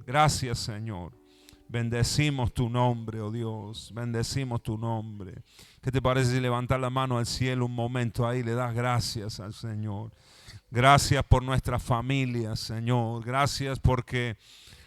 Gracias, Señor. Bendecimos tu nombre, oh Dios. Bendecimos tu nombre. ¿Qué te parece si levantar la mano al cielo un momento ahí? Le das gracias al Señor. Gracias por nuestra familia, Señor. Gracias porque,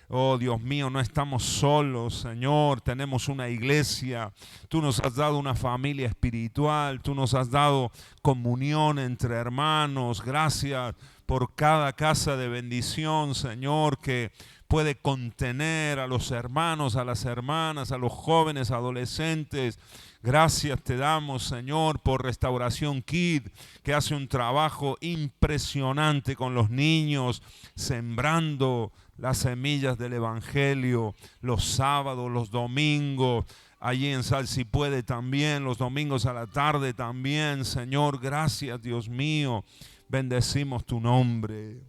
oh Dios mío, no estamos solos, Señor. Tenemos una iglesia. Tú nos has dado una familia espiritual. Tú nos has dado comunión entre hermanos. Gracias por cada casa de bendición, Señor, que puede contener a los hermanos, a las hermanas, a los jóvenes, adolescentes. Gracias te damos, Señor, por Restauración Kid, que hace un trabajo impresionante con los niños, sembrando las semillas del Evangelio los sábados, los domingos. Allí en Sal Si Puede también, los domingos a la tarde también. Señor, gracias, Dios mío. Bendecimos tu nombre.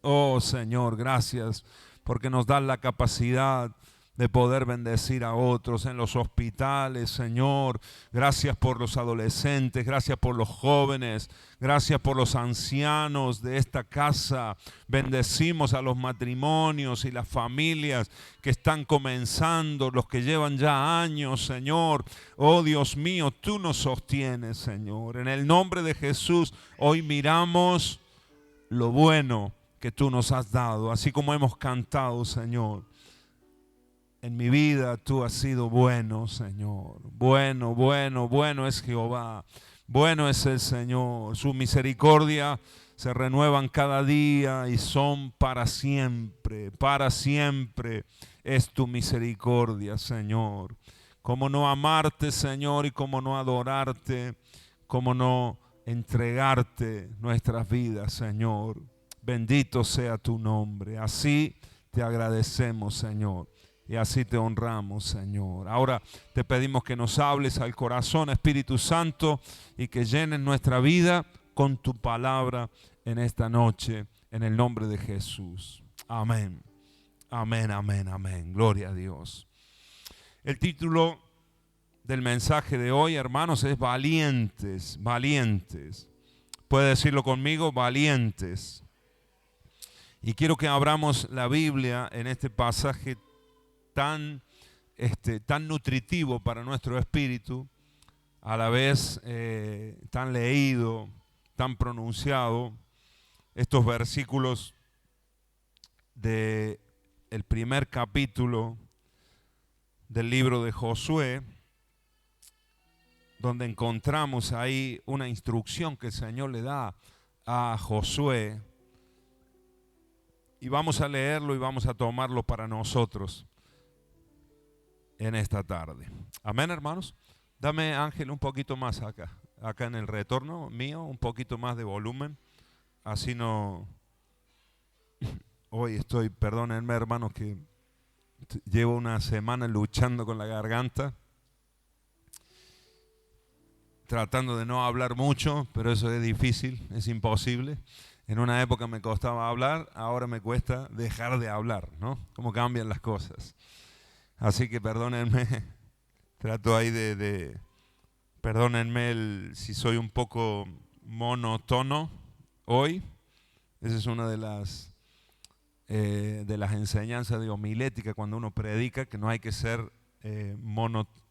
Oh, Señor, gracias porque nos das la capacidad de poder bendecir a otros en los hospitales, Señor. Gracias por los adolescentes, gracias por los jóvenes, gracias por los ancianos de esta casa. Bendecimos a los matrimonios y las familias que están comenzando, los que llevan ya años, Señor. Oh Dios mío, tú nos sostienes, Señor. En el nombre de Jesús, hoy miramos lo bueno que tú nos has dado, así como hemos cantado, Señor. En mi vida tú has sido bueno, Señor. Bueno, bueno, bueno es Jehová. Bueno es el Señor. Su misericordia se renuevan cada día y son para siempre. Para siempre es tu misericordia, Señor. Cómo no amarte, Señor, y cómo no adorarte, cómo no entregarte nuestras vidas, Señor. Bendito sea tu nombre. Así te agradecemos, Señor. Y así te honramos, Señor. Ahora te pedimos que nos hables al corazón, Espíritu Santo, y que llenes nuestra vida con tu palabra en esta noche, en el nombre de Jesús. Amén. Amén, amén, amén. Gloria a Dios. El título del mensaje de hoy, hermanos, es Valientes, valientes. ¿Puede decirlo conmigo? Valientes. Y quiero que abramos la Biblia en este pasaje tan nutritivo para nuestro espíritu, a la vez tan leído, tan pronunciado. Estos versículos del primer capítulo del libro de Josué, donde encontramos ahí una instrucción que el Señor le da a Josué. Y vamos a leerlo y vamos a tomarlo para nosotros en esta tarde. Amén, hermanos. Dame, Ángel, un poquito más acá en el retorno mío, un poquito más de volumen. Así no... Hoy perdónenme, hermanos, que llevo una semana luchando con la garganta, tratando de no hablar mucho, pero eso es difícil, es imposible. En una época me costaba hablar, ahora me cuesta dejar de hablar, ¿no? Cómo cambian las cosas. Así que perdónenme, trato ahí perdónenme si soy un poco monotono hoy. Esa es una de las enseñanzas de homilética cuando uno predica, que no hay que ser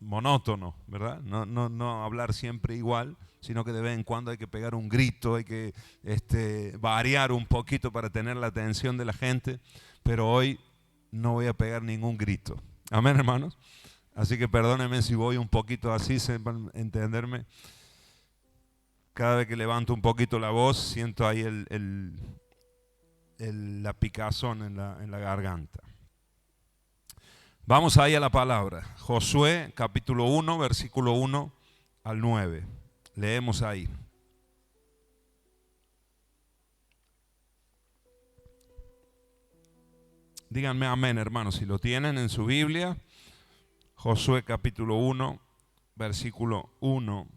monótono, ¿verdad? No hablar siempre igual, sino que de vez en cuando hay que pegar un grito, hay que variar un poquito para tener la atención de la gente, pero hoy no voy a pegar ningún grito. Amén, hermanos. Así que perdónenme si voy un poquito así, sepan entenderme. Cada vez que levanto un poquito la voz, siento ahí la picazón en la garganta. Vamos ahí a la palabra. Josué, capítulo 1, versículo 1 al 9. Leemos ahí. Díganme amén, hermanos, si lo tienen en su Biblia. Josué capítulo 1, versículo 1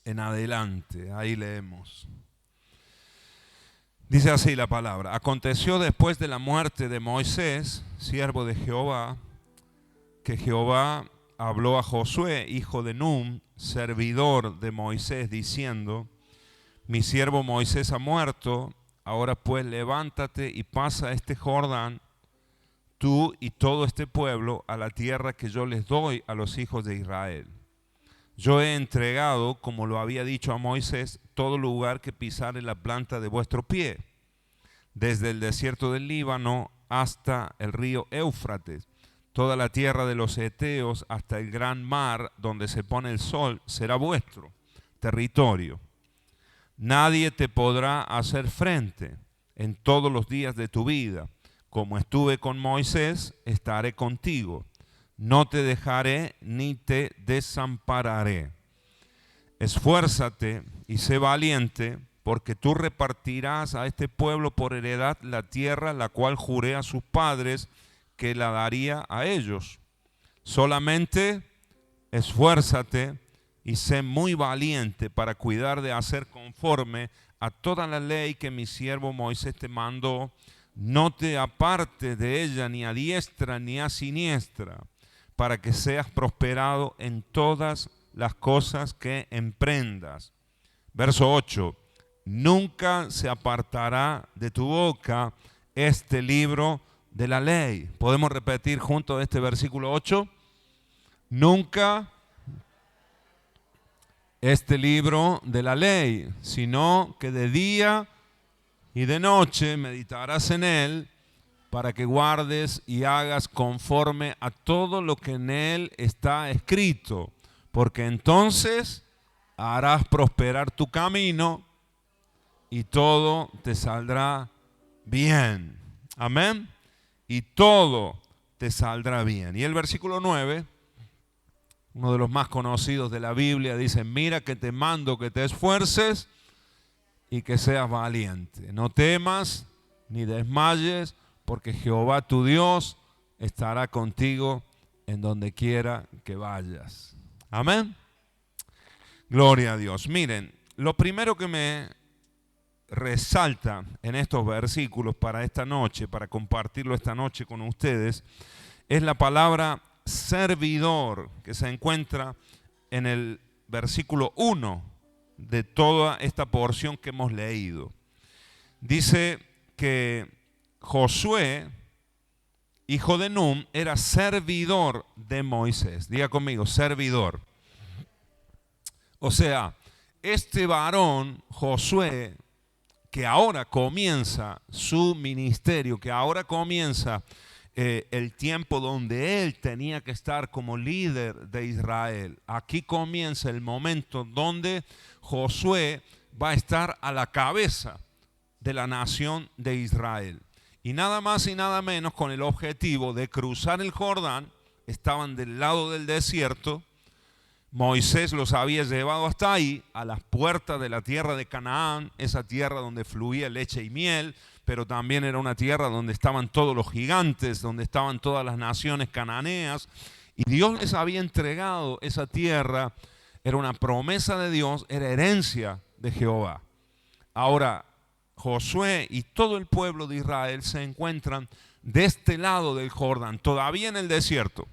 en adelante. Ahí leemos. Dice así la palabra. Aconteció después de la muerte de Moisés, siervo de Jehová, que Jehová habló a Josué, hijo de Nun, servidor de Moisés, diciendo: mi siervo Moisés ha muerto. Ahora pues levántate y pasa este Jordán tú y todo este pueblo a la tierra que yo les doy a los hijos de Israel. Yo he entregado, como lo había dicho a Moisés, todo lugar que pisare la planta de vuestro pie, desde el desierto del Líbano hasta el río Éufrates. Toda la tierra de los heteos hasta el gran mar donde se pone el sol será vuestro territorio. Nadie te podrá hacer frente en todos los días de tu vida. Como estuve con Moisés, estaré contigo. No te dejaré ni te desampararé. Esfuérzate y sé valiente, porque tú repartirás a este pueblo por heredad la tierra, la cual juré a sus padres que la daría a ellos. Solamente esfuérzate y sé muy valiente para cuidar de hacer conforme a toda la ley que mi siervo Moisés te mandó. No te apartes de ella ni a diestra ni a siniestra, para que seas prosperado en todas las cosas que emprendas. Verso 8. Nunca se apartará de tu boca este libro de la ley. ¿Podemos repetir juntos este versículo 8? Nunca este libro de la ley, sino que de día y de noche meditarás en él, para que guardes y hagas conforme a todo lo que en él está escrito, porque entonces harás prosperar tu camino y todo te saldrá bien. Amén. Y todo te saldrá bien. Y el versículo 9, uno de los más conocidos de la Biblia, dice: mira que te mando que te esfuerces y que seas valiente. No temas ni desmayes, porque Jehová tu Dios estará contigo en donde quiera que vayas. Amén. Gloria a Dios. Miren, lo primero que me resalta en estos versículos para esta noche, para compartirlo esta noche con ustedes, es la palabra servidor, que se encuentra en el versículo 1 de toda esta porción que hemos leído. Dice que Josué, hijo de Nun, era servidor de Moisés. Diga conmigo, servidor. O sea, este varón, Josué, que ahora comienza su ministerio, que ahora comienza el tiempo donde él tenía que estar como líder de Israel. Aquí comienza el momento donde Josué va a estar a la cabeza de la nación de Israel. Y nada más y nada menos con el objetivo de cruzar el Jordán. Estaban del lado del desierto. Moisés los había llevado hasta ahí, a las puertas de la tierra de Canaán, esa tierra donde fluía leche y miel, pero también era una tierra donde estaban todos los gigantes, donde estaban todas las naciones cananeas. Y Dios les había entregado esa tierra, era una promesa de Dios, era herencia de Jehová. Ahora, Josué y todo el pueblo de Israel se encuentran de este lado del Jordán, todavía en el desierto,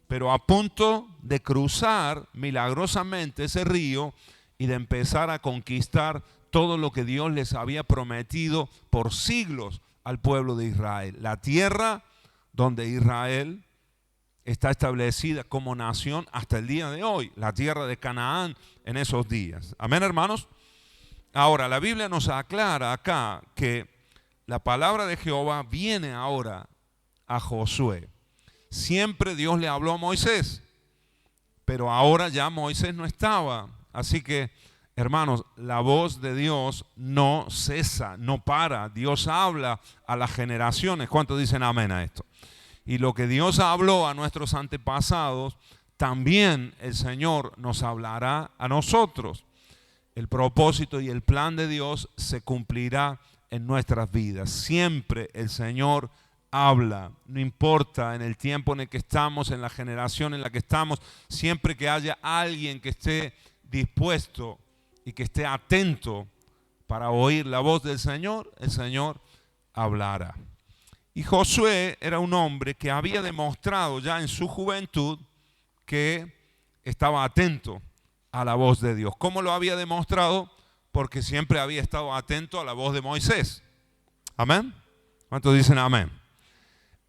pero a punto de cruzar milagrosamente ese río y de empezar a conquistar todo lo que Dios les había prometido por siglos al pueblo de Israel. La tierra donde Israel está establecida como nación hasta el día de hoy, la tierra de Canaán en esos días. Amén, hermanos. Ahora, la Biblia nos aclara acá que la palabra de Jehová viene ahora a Josué. Siempre Dios le habló a Moisés, pero ahora ya Moisés no estaba. Así que, hermanos, la voz de Dios no cesa, no para. Dios habla a las generaciones. ¿Cuántos dicen amén a esto? Y lo que Dios habló a nuestros antepasados, también el Señor nos hablará a nosotros. El propósito y el plan de Dios se cumplirá en nuestras vidas. Siempre el Señor habla, no importa en el tiempo en el que estamos, en la generación en la que estamos, siempre que haya alguien que esté dispuesto y que esté atento para oír la voz del Señor, el Señor hablará. Y Josué era un hombre que había demostrado ya en su juventud que estaba atento a la voz de Dios. ¿Cómo lo había demostrado? Porque siempre había estado atento a la voz de Moisés. ¿Amén? ¿Cuántos dicen amén?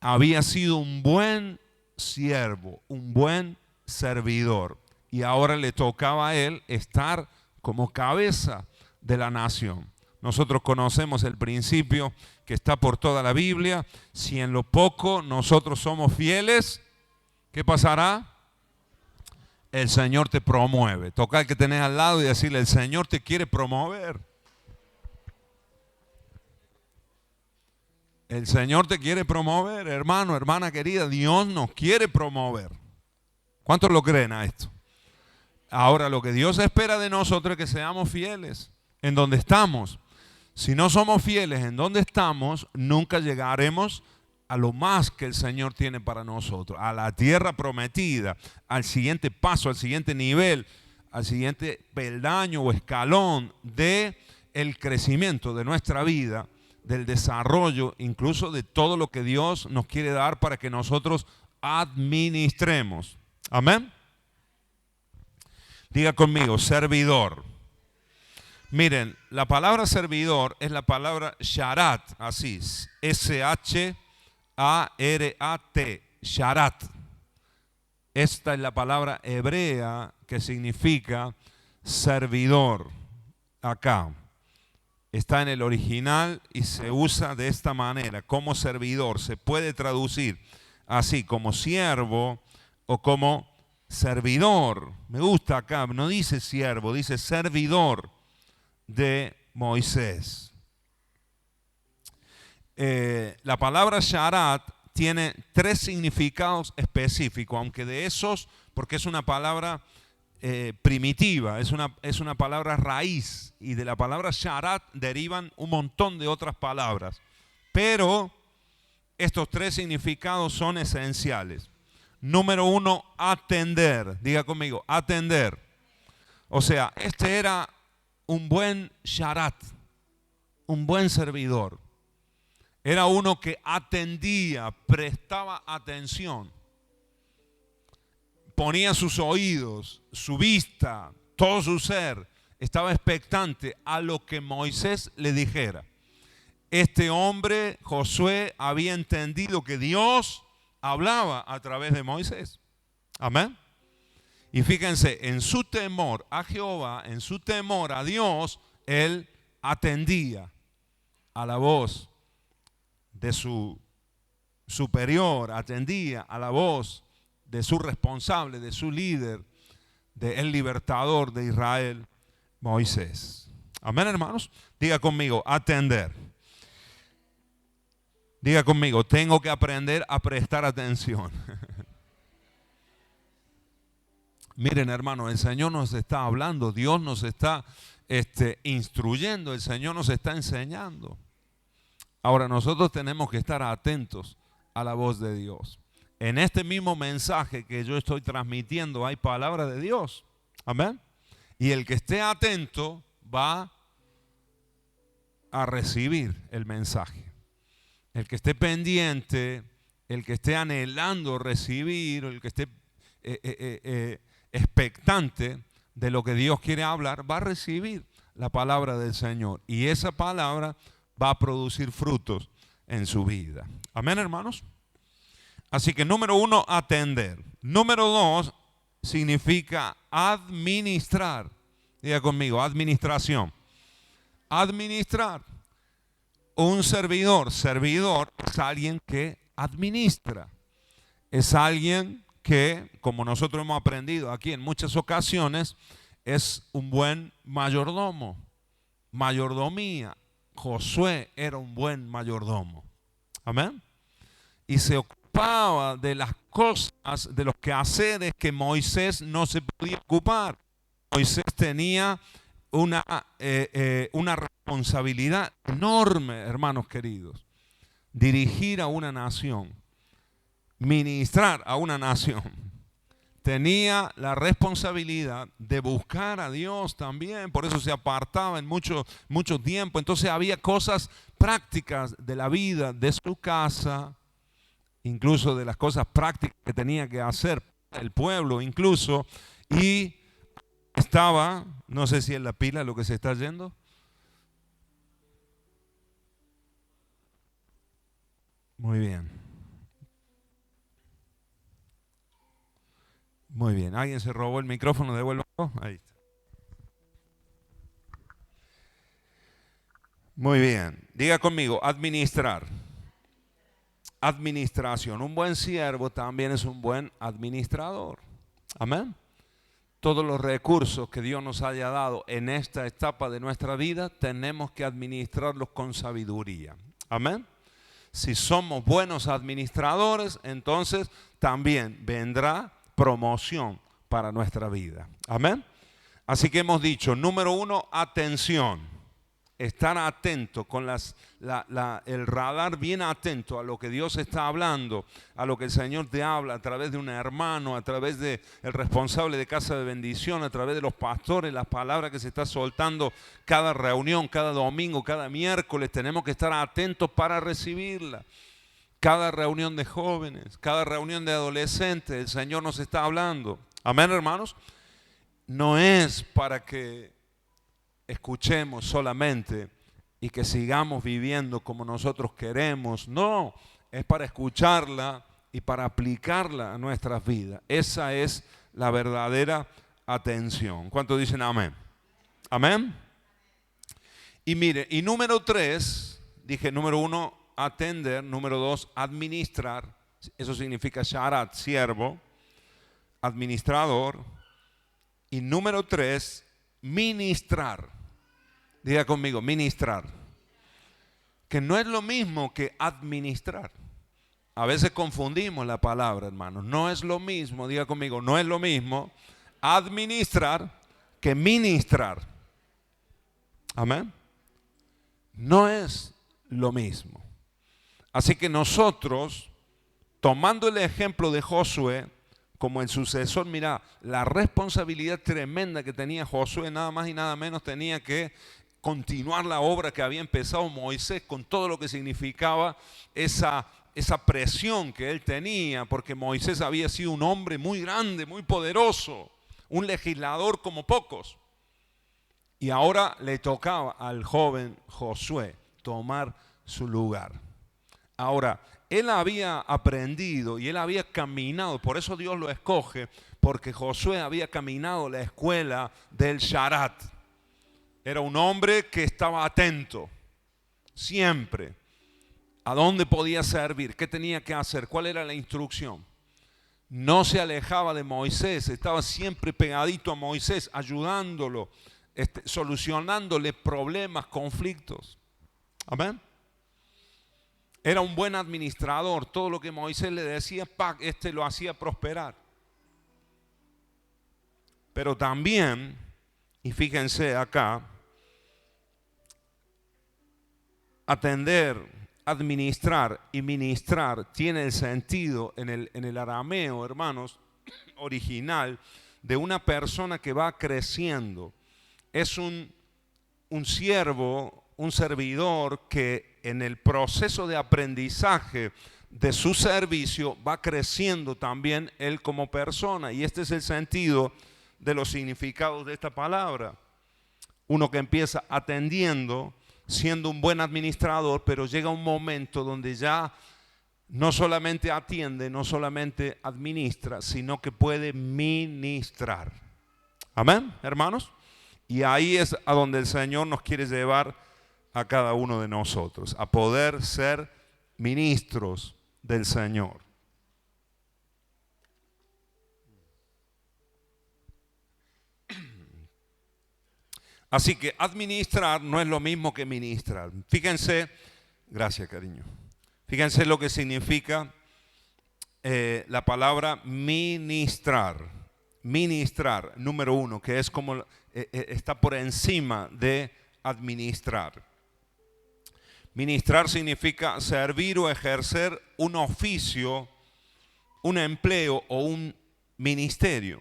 había sido un buen siervo, un buen servidor. Y ahora le tocaba a él estar como cabeza de la nación. Nosotros conocemos el principio que está por toda la Biblia. Si en lo poco nosotros somos fieles, ¿qué pasará? El Señor te promueve. Toca al que tenés al lado y decirle, el Señor te quiere promover. El Señor te quiere promover, hermano, hermana querida. Dios nos quiere promover. ¿Cuántos lo creen a esto? Ahora, lo que Dios espera de nosotros es que seamos fieles en donde estamos. Si no somos fieles en donde estamos, nunca llegaremos a lo más que el Señor tiene para nosotros, a la tierra prometida, al siguiente paso, al siguiente nivel, al siguiente peldaño o escalón de el crecimiento de nuestra vida, del desarrollo, incluso de todo lo que Dios nos quiere dar para que nosotros administremos. Amén. Diga conmigo, servidor. Miren, la palabra servidor es la palabra sharat, así, S-H-A-R-A-T, sharat. Esta es la palabra hebrea que significa servidor. Acá está en el original y se usa de esta manera, como servidor. Se puede traducir así, como siervo o como servidor. Me gusta acá, no dice siervo, dice servidor de Moisés. La palabra sharat tiene 3 significados específicos, aunque de esos, porque es una palabra primitiva, es una palabra raíz, y de la palabra sharat derivan un montón de otras palabras, pero estos 3 significados son esenciales. Número 1, atender. Diga conmigo, atender. O sea, este era un buen sharat, un buen servidor. Era uno que atendía, prestaba atención, ponía sus oídos, su vista, todo su ser, estaba expectante a lo que Moisés le dijera. Este hombre, Josué, había entendido que Dios hablaba a través de Moisés. Amén. Y fíjense, en su temor a Jehová, en su temor a Dios, él atendía a la voz de su superior, atendía a la voz de su responsable, de su líder, del libertador de Israel, Moisés. Amén, hermanos. Diga conmigo, atender. Diga conmigo, tengo que aprender a prestar atención. Miren, hermano, el Señor nos está hablando, Dios nos está instruyendo, el Señor nos está enseñando. Ahora nosotros tenemos que estar atentos a la voz de Dios. En este mismo mensaje que yo estoy transmitiendo hay palabra de Dios. Amén. Y el que esté atento va a recibir el mensaje. El que esté pendiente, el que esté anhelando recibir, el que esté expectante de lo que Dios quiere hablar, va a recibir la palabra del Señor. Y esa palabra va a producir frutos en su vida. Amén, hermanos. Así que número 1, atender. Número 2, significa administrar. Diga conmigo, administración. Administrar. Un servidor es alguien que administra. Es alguien que, como nosotros hemos aprendido aquí en muchas ocasiones, es un buen mayordomo. Mayordomía. Josué era un buen mayordomo. Amén. Y se ocupaba de las cosas, de los quehaceres que Moisés no se podía ocupar. Moisés tenía una responsabilidad enorme, hermanos queridos. Dirigir a una nación, ministrar a una nación. Tenía la responsabilidad de buscar a Dios también, por eso se apartaba en mucho tiempo. Entonces había cosas prácticas de la vida, de su casa, incluso de las cosas prácticas que tenía que hacer el pueblo, incluso, y estaba, no sé si en la pila lo que se está yendo. Muy bien. Muy bien. ¿Alguien se robó el micrófono? Devuélvelo. Ahí está. Muy bien. Diga conmigo, administrar. Administración. Un buen siervo también es un buen administrador. Amén. Todos los recursos que Dios nos haya dado en esta etapa de nuestra vida, tenemos que administrarlos con sabiduría. Amén. Si somos buenos administradores, entonces también vendrá promoción para nuestra vida. Amén. Así que hemos dicho, número 1, atención. Estar atento con el radar bien atento a lo que Dios está hablando, a lo que el Señor te habla a través de un hermano, a través del responsable de casa de bendición, a través de los pastores, las palabras que se está soltando cada reunión, cada domingo, cada miércoles. Tenemos que estar atentos para recibirla. Cada reunión de jóvenes, cada reunión de adolescentes, el Señor nos está hablando. Amén, hermanos. No es para que escuchemos solamente y que sigamos viviendo como nosotros queremos. No, es para escucharla y para aplicarla a nuestras vidas. Esa es la verdadera atención. ¿Cuántos dicen amén? Amén. Y mire, y número 3, dije número 1, atender. Número 2, administrar. Eso significa sharat, siervo, administrador. Y número 3, ministrar. Diga conmigo, ministrar. Que no es lo mismo que administrar. A veces confundimos la palabra, hermanos. No es lo mismo, diga conmigo, no es lo mismo administrar que ministrar. Amén. No es lo mismo. Así que nosotros, tomando el ejemplo de Josué como el sucesor, mira, la responsabilidad tremenda que tenía Josué, nada más y nada menos tenía que continuar la obra que había empezado Moisés, con todo lo que significaba esa presión que él tenía, porque Moisés había sido un hombre muy grande, muy poderoso, un legislador como pocos. Y ahora le tocaba al joven Josué tomar su lugar. Ahora, él había aprendido y él había caminado, por eso Dios lo escoge, porque Josué había caminado la escuela del Sharat. Era un hombre que estaba atento, siempre, a dónde podía servir, qué tenía que hacer, cuál era la instrucción. No se alejaba de Moisés, estaba siempre pegadito a Moisés, ayudándolo, solucionándole problemas, conflictos. Amén. Era un buen administrador, todo lo que Moisés le decía, lo hacía prosperar. Pero también, y fíjense acá, atender, administrar y ministrar tiene el sentido en el arameo, hermanos, original, de una persona que va creciendo. Es un siervo, un servidor que en el proceso de aprendizaje de su servicio va creciendo también él como persona. Y este es el sentido de los significados de esta palabra. Uno que empieza atendiendo, siendo un buen administrador, pero llega un momento donde ya no solamente atiende, no solamente administra, sino que puede ministrar. Amén, hermanos. Y ahí es a donde el Señor nos quiere llevar a cada uno de nosotros, a poder ser ministros del Señor. Así que administrar no es lo mismo que ministrar. Fíjense, gracias cariño, fíjense lo que significa la palabra ministrar. Ministrar, número 1, que es como está por encima de administrar. Ministrar significa servir o ejercer un oficio, un empleo o un ministerio.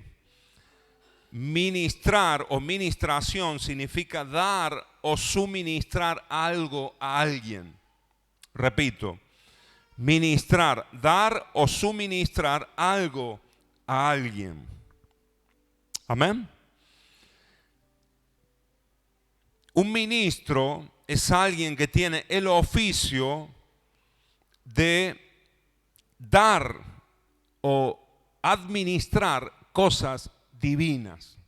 Ministrar o ministración significa dar o suministrar algo a alguien. Repito, ministrar, dar o suministrar algo a alguien. Amén. Un ministro es alguien que tiene el oficio de dar o administrar cosas divinas.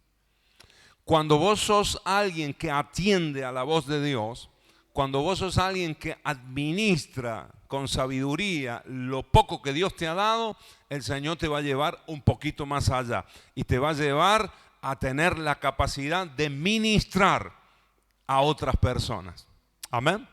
Cuando vos sos alguien que atiende a la voz de Dios, cuando vos sos alguien que administra con sabiduría lo poco que Dios te ha dado, el Señor te va a llevar un poquito más allá y te va a llevar a tener la capacidad de ministrar a otras personas. Amén.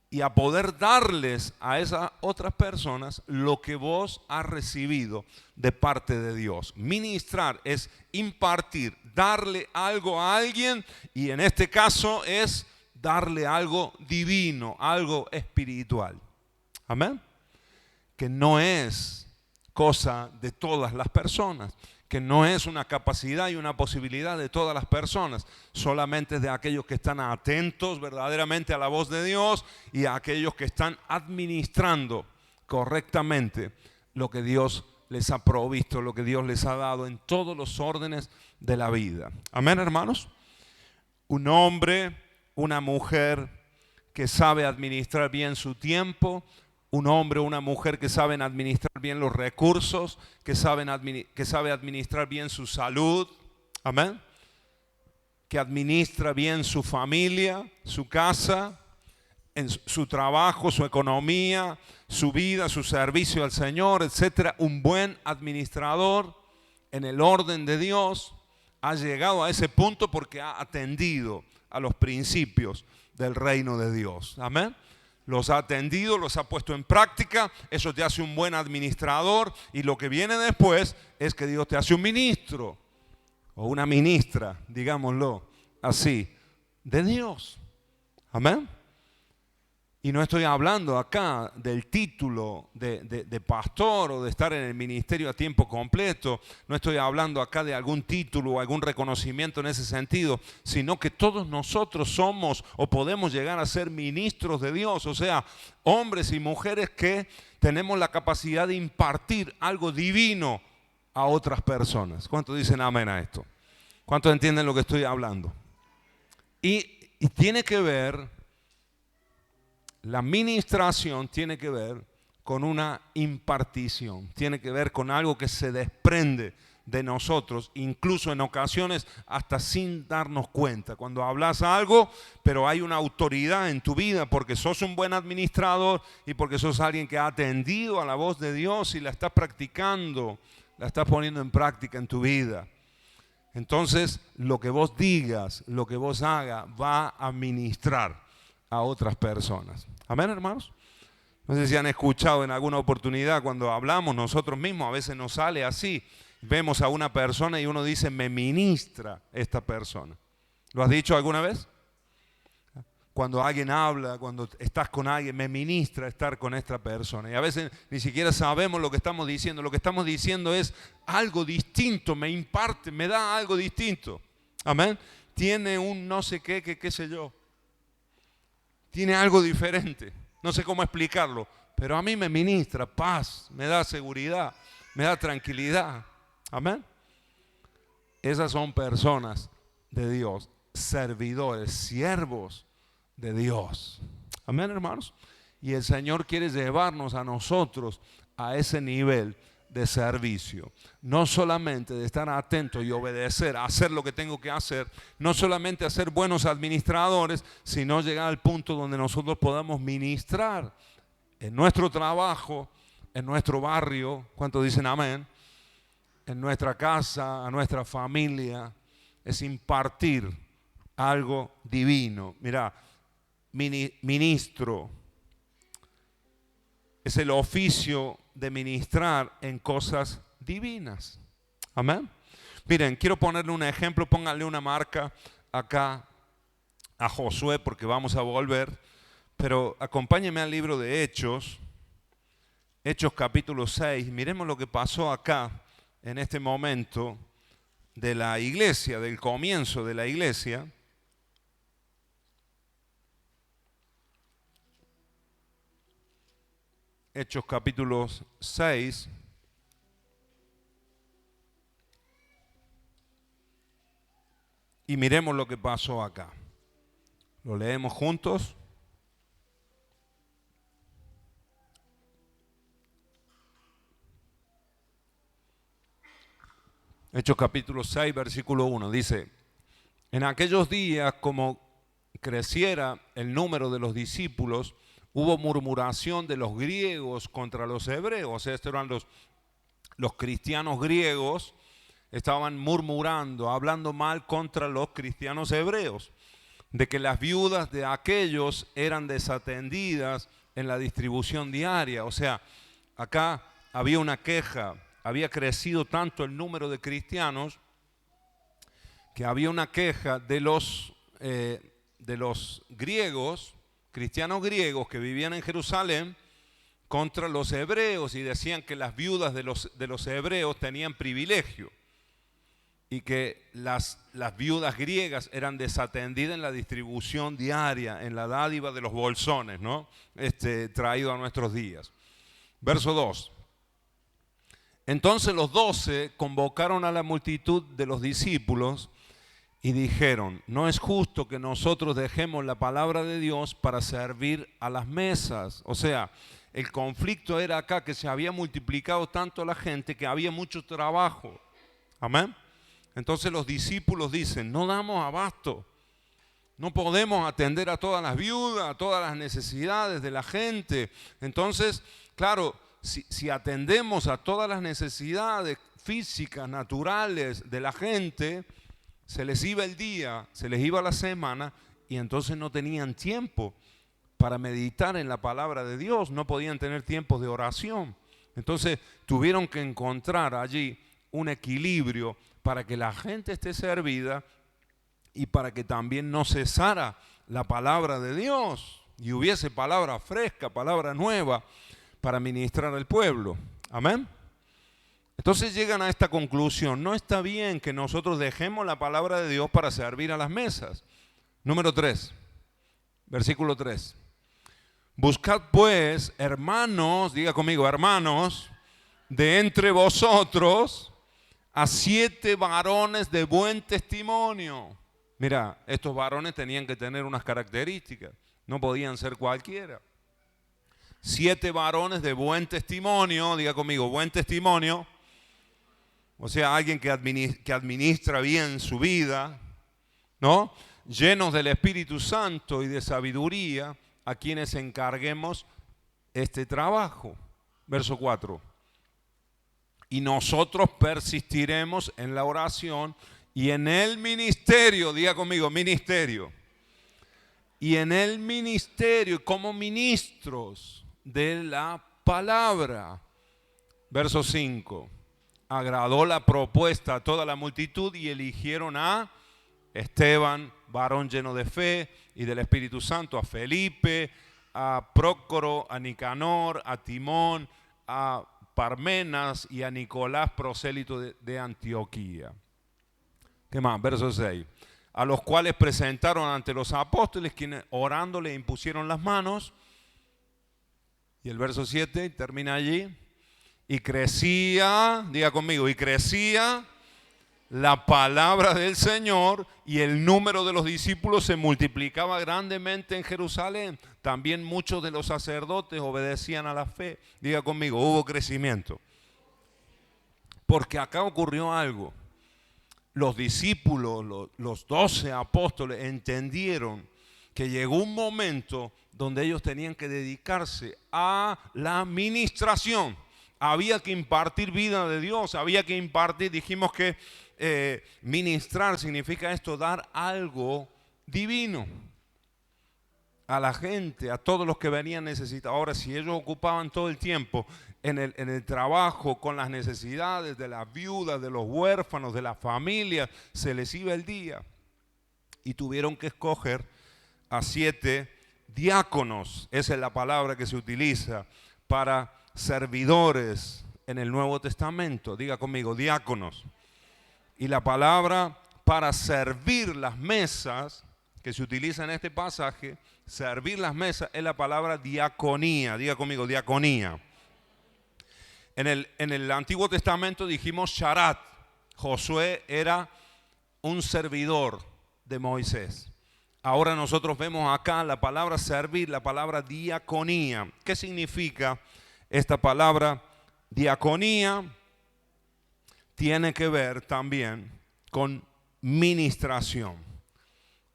Y a poder darles a esas otras personas lo que vos has recibido de parte de Dios. Ministrar es impartir, darle algo a alguien, y en este caso es darle algo divino, algo espiritual. Amén. Que no es cosa de todas las personas, que no es una capacidad y una posibilidad de todas las personas, solamente de aquellos que están atentos verdaderamente a la voz de Dios y a aquellos que están administrando correctamente lo que Dios les ha provisto, lo que Dios les ha dado en todos los órdenes de la vida. Amén, hermanos. Un hombre, una mujer que sabe administrar bien su tiempo, un hombre o una mujer que saben administrar bien los recursos, que sabe administrar bien su salud, amén, que administra bien su familia, su casa, en su trabajo, su economía, su vida, su servicio al Señor, etcétera. Un buen administrador en el orden de Dios ha llegado a ese punto porque ha atendido a los principios del reino de Dios. Amén. Los ha atendido, los ha puesto en práctica. Eso te hace un buen administrador, y lo que viene después es que Dios te hace un ministro o una ministra, digámoslo así, de Dios. Amén. Y no estoy hablando acá del título de pastor o de estar en el ministerio a tiempo completo. No estoy hablando acá de algún título o algún reconocimiento en ese sentido, sino que todos nosotros somos o podemos llegar a ser ministros de Dios. O sea, hombres y mujeres que tenemos la capacidad de impartir algo divino a otras personas. ¿Cuántos dicen amén a esto? ¿Cuántos entienden lo que estoy hablando? Y tiene que ver... La ministración tiene que ver con una impartición, tiene que ver con algo que se desprende de nosotros, incluso en ocasiones hasta sin darnos cuenta. Cuando hablas algo, pero hay una autoridad en tu vida porque sos un buen administrador y porque sos alguien que ha atendido a la voz de Dios y la estás practicando, la estás poniendo en práctica en tu vida. Entonces, lo que vos digas, lo que vos hagas, va a ministrar a otras personas. Amén, hermanos. No sé si han escuchado en alguna oportunidad cuando hablamos nosotros mismos, a veces nos sale así. Vemos a una persona y uno dice, me ministra esta persona. ¿Lo has dicho alguna vez? Cuando alguien habla, cuando estás con alguien, me ministra estar con esta persona. Y a veces ni siquiera sabemos lo que estamos diciendo. Lo que estamos diciendo es algo distinto, me imparte, me da algo distinto. Amén. Tiene un no sé qué, qué sé yo. Tiene algo diferente, no sé cómo explicarlo, pero a mí me ministra paz, me da seguridad, me da tranquilidad. Amén. Esas son personas de Dios, servidores, siervos de Dios. Amén, hermanos. Y el Señor quiere llevarnos a nosotros a ese nivel de servicio, no solamente de estar atento y obedecer, hacer lo que tengo que hacer, no solamente a ser buenos administradores, sino llegar al punto donde nosotros podamos ministrar en nuestro trabajo, en nuestro barrio, ¿cuántos dicen amén? En nuestra casa, a nuestra familia, es impartir algo divino. Mira, ministro es el oficio de ministrar en cosas divinas. Amén. Miren, quiero ponerle un ejemplo, pónganle una marca acá a Josué porque vamos a volver, pero acompáñenme al libro de Hechos, Hechos capítulo 6, miremos lo que pasó acá en este momento de la iglesia, del comienzo de la iglesia. Hechos capítulo 6. Y miremos lo que pasó acá. Lo leemos juntos. Hechos capítulo 6, versículo 1, dice: en aquellos días, como creciera el número de los discípulos, hubo murmuración de los griegos contra los hebreos. O sea, estos eran los cristianos griegos, estaban murmurando, hablando mal contra los cristianos hebreos, de que las viudas de aquellos eran desatendidas en la distribución diaria. O sea, acá había una queja, había crecido tanto el número de cristianos que había una queja de los griegos, cristianos griegos que vivían en Jerusalén, contra los hebreos, y decían que las viudas de los hebreos tenían privilegio y que las viudas griegas eran desatendidas en la distribución diaria, en la dádiva de los bolsones, ¿no? Traído a nuestros días. Verso 2. Entonces los 12 convocaron a la multitud de los discípulos y dijeron: no es justo que nosotros dejemos la palabra de Dios para servir a las mesas. O sea, el conflicto era acá que se había multiplicado tanto la gente que había mucho trabajo. Amén. Entonces los discípulos dicen: no damos abasto, no podemos atender a todas las viudas, a todas las necesidades de la gente. Entonces, claro, si atendemos a todas las necesidades físicas, naturales de la gente, se les iba el día, se les iba la semana, y entonces no tenían tiempo para meditar en la palabra de Dios, no podían tener tiempos de oración. Entonces tuvieron que encontrar allí un equilibrio para que la gente esté servida y para que también no cesara la palabra de Dios y hubiese palabra fresca, palabra nueva para ministrar al pueblo. Amén. Entonces llegan a esta conclusión: no está bien que nosotros dejemos la palabra de Dios para servir a las mesas. Número 3, versículo 3. Buscad pues, hermanos, diga conmigo, hermanos, de entre vosotros a 7 varones de buen testimonio. Mira, estos varones tenían que tener unas características, no podían ser cualquiera. 7 varones de buen testimonio, diga conmigo, buen testimonio. O sea, alguien que administra bien su vida, ¿no? Llenos del Espíritu Santo y de sabiduría, a quienes encarguemos este trabajo. Verso 4. Y nosotros persistiremos en la oración y en el ministerio, diga conmigo, ministerio. Y en el ministerio, como ministros de la palabra. Verso 5. Agradó la propuesta a toda la multitud y eligieron a Esteban, varón lleno de fe y del Espíritu Santo, a Felipe, a Prócoro, a Nicanor, a Timón, a Parmenas y a Nicolás, prosélito de Antioquía. ¿Qué más? Verso 6. A los cuales presentaron ante los apóstoles, quienes orando le impusieron las manos. Y el verso 7 termina allí. Y crecía, diga conmigo, y crecía la palabra del Señor y el número de los discípulos se multiplicaba grandemente en Jerusalén. También muchos de los sacerdotes obedecían a la fe. Diga conmigo, hubo crecimiento. Porque acá ocurrió algo. Los discípulos, los 12 apóstoles entendieron que llegó un momento donde ellos tenían que dedicarse a la ministración. Había que impartir vida de Dios, había que impartir, dijimos que ministrar significa esto, dar algo divino a la gente, a todos los que venían necesitados. Ahora, si ellos ocupaban todo el tiempo en el trabajo con las necesidades de las viudas, de los huérfanos, de las familias, se les iba el día. Y tuvieron que escoger a 7 diáconos, esa es la palabra que se utiliza para servidores en el Nuevo Testamento. Diga conmigo, diáconos. Y la palabra para servir las mesas que se utiliza en este pasaje, servir las mesas, es la palabra diaconía. Diga conmigo, diaconía. En el Antiguo Testamento dijimos sharat. Josué era un servidor de Moisés. Ahora nosotros vemos acá la palabra servir, la palabra diaconía. ¿Qué significa esta palabra diaconía? tiene que ver también con ministración.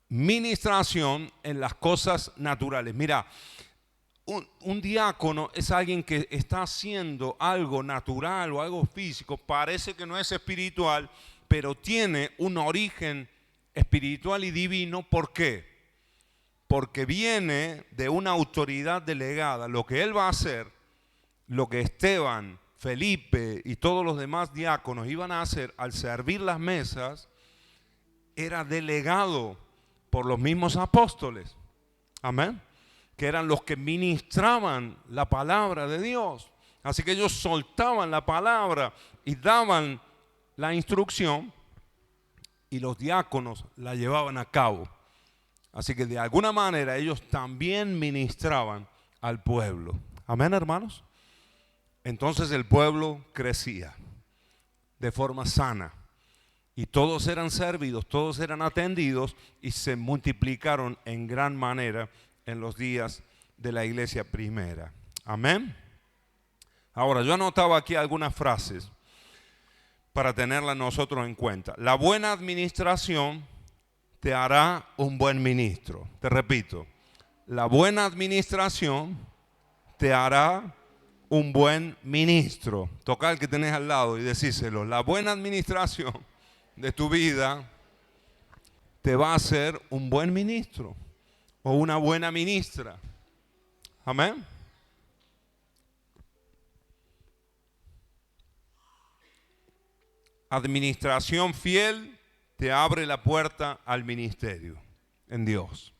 Ministración en las cosas naturales. Mira, un diácono es alguien que está haciendo algo natural o algo físico. Parece que no es espiritual, pero tiene un origen espiritual y divino. ¿Por qué? Porque viene de una autoridad delegada. Lo que él va a hacer, lo que Esteban, Felipe y todos los demás diáconos iban a hacer al servir las mesas, era delegado por los mismos apóstoles. Amén. Que eran los que ministraban la palabra de Dios. Así que ellos soltaban la palabra y daban la instrucción y los diáconos la llevaban a cabo. Así que de alguna manera ellos también ministraban al pueblo. Amén, hermanos. Entonces el pueblo crecía de forma sana y todos eran servidos, todos eran atendidos y se multiplicaron en gran manera en los días de la iglesia primera. Amén. Ahora, yo anotaba aquí algunas frases para tenerlas nosotros en cuenta. La buena administración te hará un buen ministro. Te repito, la buena administración te hará un buen ministro. Toca al que tenés al lado y decíselo. La buena administración de tu vida te va a hacer un buen ministro o una buena ministra. Amén. Administración fiel te abre la puerta al ministerio en Dios.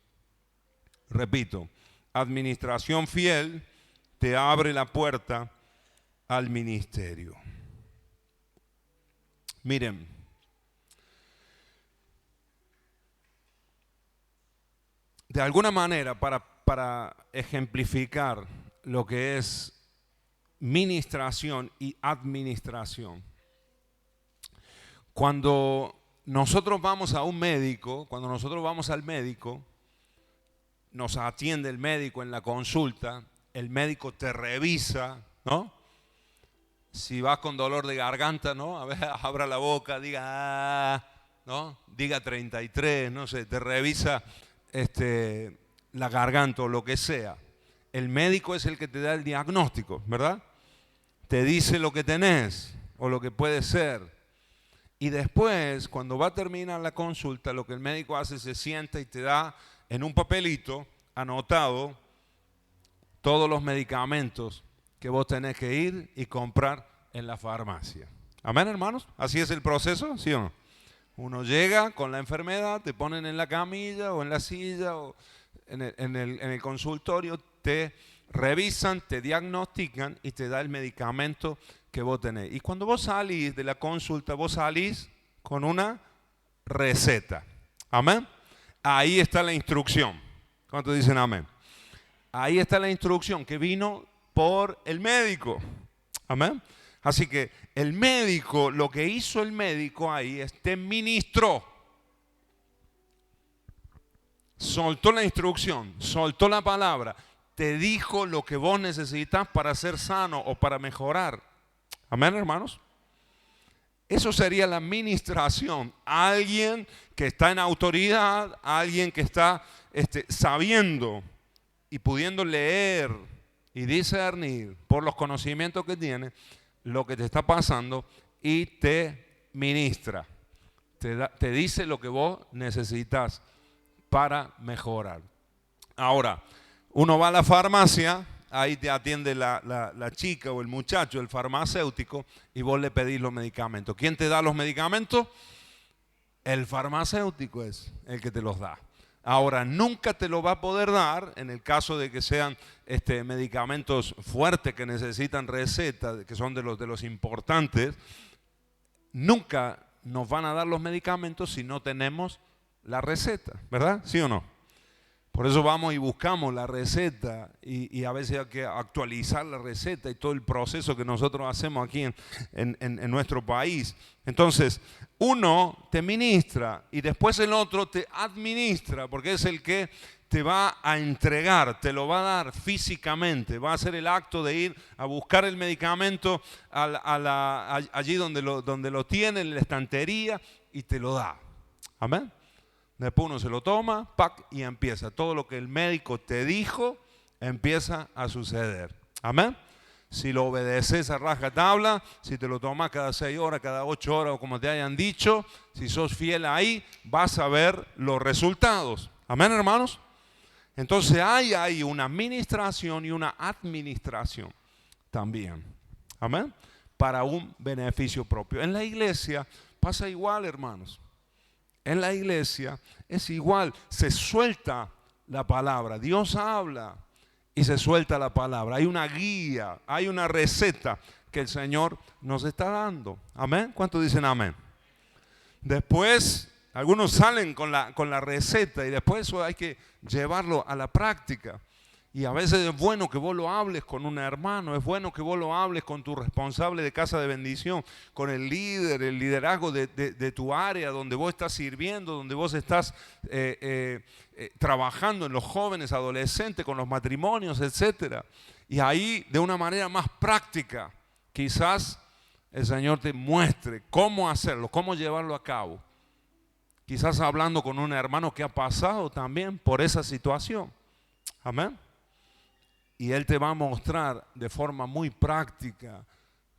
Repito, administración fiel te abre la puerta al ministerio. Miren, de alguna manera, para ejemplificar lo que es ministración y administración, cuando nosotros vamos a un médico, cuando nosotros vamos al médico, nos atiende el médico en la consulta, el médico te revisa, ¿no? Si vas con dolor de garganta, ¿no? A ver, abra la boca, diga, ¿no? Diga 33, no sé, te revisa la garganta o lo que sea. El médico es el que te da el diagnóstico, ¿verdad? Te dice lo que tenés o lo que puede ser. Y después, cuando va a terminar la consulta, lo que el médico hace, se sienta y te da en un papelito anotado todos los medicamentos que vos tenés que ir y comprar en la farmacia. Amén, hermanos. ¿Así es el proceso? ¿Sí o no? Uno llega con la enfermedad, te ponen en la camilla o en la silla o en el consultorio, te revisan, te diagnostican y te da el medicamento que vos tenés. Y cuando vos salís de la consulta, vos salís con una receta. Amén. Ahí está la instrucción. ¿Cuántos dicen amén? Ahí está la instrucción que vino por el médico. Amén. Así que el médico, lo que hizo el médico ahí es te ministró. Soltó la instrucción, soltó la palabra, te dijo lo que vos necesitas para ser sano o para mejorar. Amén, hermanos. Eso sería la ministración. Alguien que está en autoridad, alguien que está sabiendo y pudiendo leer y discernir por los conocimientos que tiene lo que te está pasando y te ministra. Te dice lo que vos necesitas para mejorar. Ahora, uno va a la farmacia, ahí te atiende la chica o el muchacho, el farmacéutico, y vos le pedís los medicamentos. ¿Quién te da los medicamentos? El farmacéutico es el que te los da. Ahora, nunca te lo va a poder dar en el caso de que sean medicamentos fuertes que necesitan receta, que son de los importantes. Nunca nos van a dar los medicamentos si no tenemos la receta, ¿verdad? ¿Sí o no? Por eso vamos y buscamos la receta y a veces hay que actualizar la receta y todo el proceso que nosotros hacemos aquí en nuestro país. Entonces, uno te ministra y después el otro te administra, porque es el que te va a entregar, te lo va a dar físicamente, va a hacer el acto de ir a buscar el medicamento allí donde lo tiene, en la estantería, y te lo da. Amén. Después uno se lo toma, y empieza. Todo lo que el médico te dijo empieza a suceder. Amén. Si lo obedeces a rajatabla, si te lo tomas cada 6 horas, cada 8 horas o como te hayan dicho, si sos fiel ahí, vas a ver los resultados. Amén, hermanos. Entonces hay una administración y una administración también. Amén. Para un beneficio propio. En la iglesia pasa igual, hermanos. En la iglesia es igual. Se suelta la palabra. Dios habla y se suelta la palabra. Hay una guía, hay una receta que el Señor nos está dando. Amén. ¿Cuántos dicen amén? Después, algunos salen con la receta y después eso hay que llevarlo a la práctica. Y a veces es bueno que vos lo hables con un hermano, es bueno que vos lo hables con tu responsable de casa de bendición, con el líder, el liderazgo de tu área donde vos estás sirviendo, donde vos estás trabajando en los jóvenes, adolescentes, con los matrimonios, etc. Y ahí de una manera más práctica, quizás el Señor te muestre cómo hacerlo, cómo llevarlo a cabo. Quizás hablando con un hermano que ha pasado también por esa situación. Amén. Y Él te va a mostrar de forma muy práctica,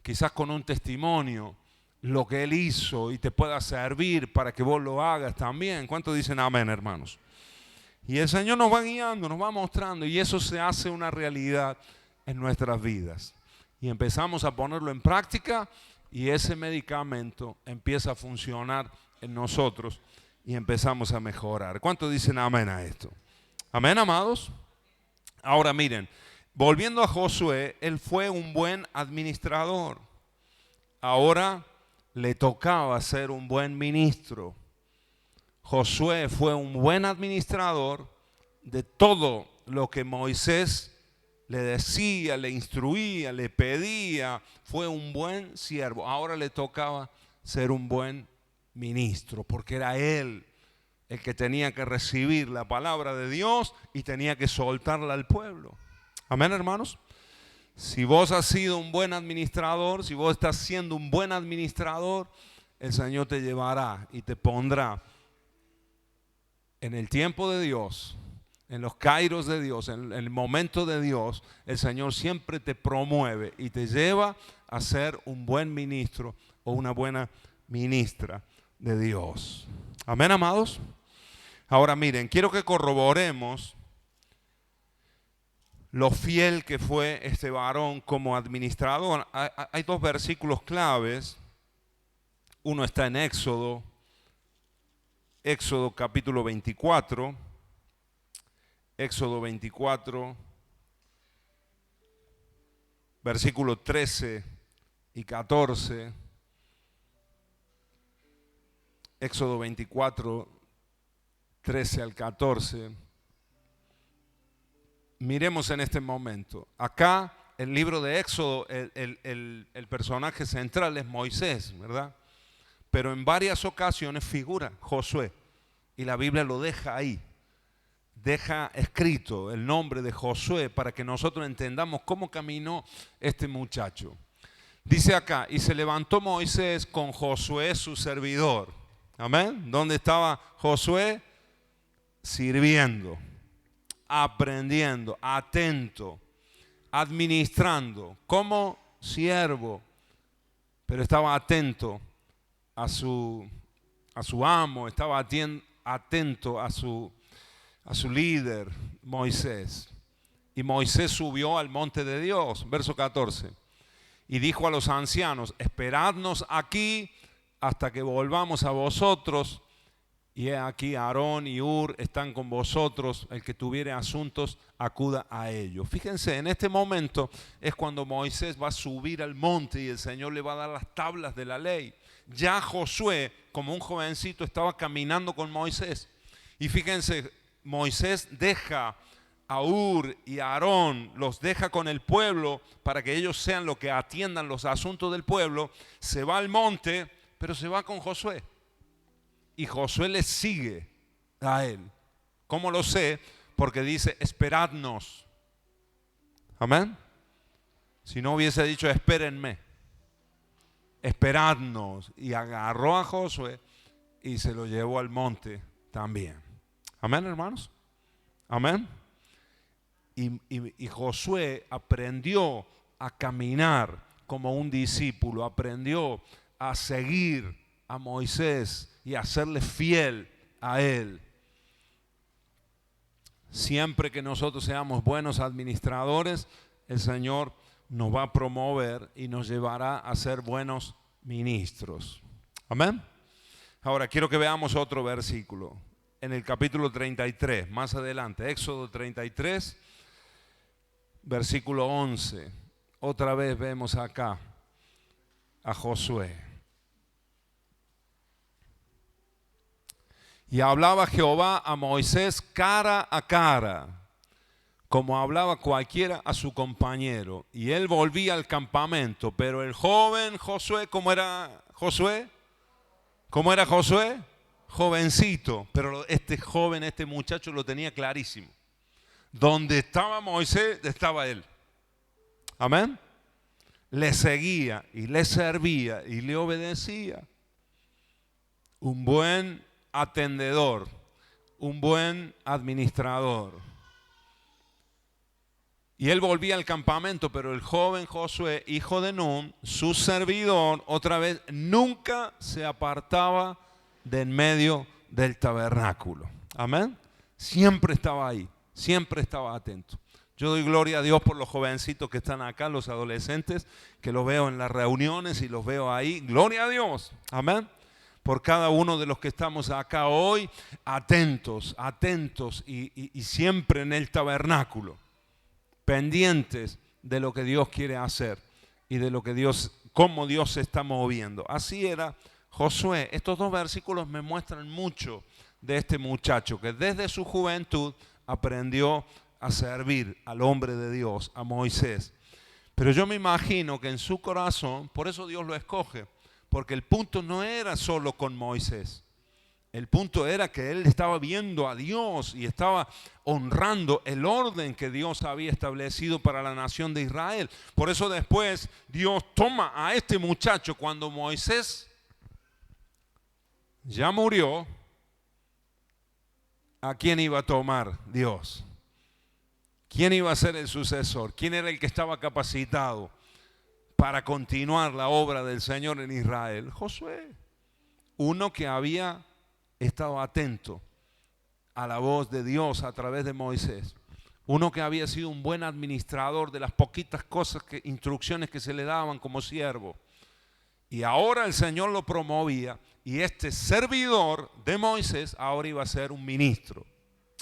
quizás con un testimonio, lo que Él hizo y te pueda servir para que vos lo hagas también. ¿Cuántos dicen amén, hermanos? Y el Señor nos va guiando, nos va mostrando, y eso se hace una realidad en nuestras vidas. Y empezamos a ponerlo en práctica y ese medicamento empieza a funcionar en nosotros y empezamos a mejorar. ¿Cuántos dicen amén a esto? Amén, amados. Ahora miren, volviendo a Josué, él fue un buen administrador. Ahora le tocaba ser un buen ministro. Josué fue un buen administrador de todo lo que Moisés le decía, le instruía, le pedía. Fue un buen siervo. Ahora le tocaba ser un buen ministro, porque era él el que tenía que recibir la palabra de Dios y tenía que soltarla al pueblo. Amén, hermanos. Si vos has sido un buen administrador, si vos estás siendo un buen administrador, el Señor te llevará y te pondrá en el tiempo de Dios, en los kairos de Dios, en el momento de Dios. El Señor siempre te promueve y te lleva a ser un buen ministro o una buena ministra de Dios. Amén, amados. Ahora miren, quiero que corroboremos lo fiel que fue este varón como administrador. Hay 2 versículos claves. Uno está en Éxodo capítulo 24. Éxodo 24, versículos 13 y 14. Éxodo 24, 13 al 14. Miremos en este momento. Acá, el libro de Éxodo, el personaje central es Moisés, ¿verdad? Pero en varias ocasiones figura Josué. Y la Biblia lo deja ahí. Deja escrito el nombre de Josué para que nosotros entendamos cómo caminó este muchacho. Dice acá, y se levantó Moisés con Josué su servidor. Amén. ¿Dónde estaba Josué? Sirviendo, aprendiendo, atento, administrando, como siervo, pero estaba atento a su amo, estaba atento a su líder, Moisés. Y Moisés subió al monte de Dios, verso 14, y dijo a los ancianos: esperadnos aquí hasta que volvamos a vosotros. Y he aquí Aarón y Hur están con vosotros, el que tuviere asuntos acuda a ellos. Fíjense, en este momento es cuando Moisés va a subir al monte y el Señor le va a dar las tablas de la ley. Ya Josué, como un jovencito, estaba caminando con Moisés. Y fíjense, Moisés deja a Hur y a Aarón, los deja con el pueblo para que ellos sean los que atiendan los asuntos del pueblo. Se va al monte, pero se va con Josué. Y Josué le sigue a él. ¿Cómo lo sé? porque dice, esperadnos. Amén. Si no hubiese dicho, espérenme, esperadnos. Y agarró a Josué y se lo llevó al monte también. Amén, hermanos. Amén. Y Josué aprendió a caminar como un discípulo, aprendió a seguir a Moisés y a serle fiel a él. Siempre que nosotros seamos buenos administradores, el Señor nos va a promover y nos llevará a ser buenos ministros. Amén. Ahora quiero que veamos otro versículo. En el capítulo 33, más adelante, Éxodo 33, versículo 11. Otra vez vemos acá a Josué. Y hablaba Jehová a Moisés cara a cara, como hablaba cualquiera a su compañero. Y él volvía al campamento, pero el joven Josué, ¿cómo era Josué? ¿Cómo era Josué? Jovencito, pero este muchacho lo tenía clarísimo. Donde estaba Moisés, estaba él. Amén. Le seguía y le servía y le obedecía. Un buen atendedor, un buen administrador. Y él volvía al campamento, pero el joven Josué, hijo de Nun, su servidor, otra vez, nunca se apartaba de en medio del tabernáculo. Amén. Siempre estaba ahí, siempre estaba atento. Yo doy gloria a Dios por los jovencitos que están acá, los adolescentes, que los veo en las reuniones y los veo ahí. Gloria a Dios. Amén. Por cada uno de los que estamos acá hoy, atentos y siempre en el tabernáculo, pendientes de lo que Dios quiere hacer y de lo que cómo Dios se está moviendo. Así era Josué. Estos dos versículos me muestran mucho de este muchacho que desde su juventud aprendió a servir al hombre de Dios, a Moisés. Pero yo me imagino que en su corazón, por eso Dios lo escoge, porque el punto no era solo con Moisés. El punto era que él estaba viendo a Dios y estaba honrando el orden que Dios había establecido para la nación de Israel. Por eso después Dios toma a este muchacho cuando Moisés ya murió. ¿A quién iba a tomar Dios? ¿Quién iba a ser el sucesor? ¿Quién era el que estaba capacitado para continuar la obra del Señor en Israel? Josué, uno que había estado atento a la voz de Dios a través de Moisés, uno que había sido un buen administrador de las poquitas instrucciones que se le daban como siervo. Y ahora el Señor lo promovía y este servidor de Moisés ahora iba a ser un ministro.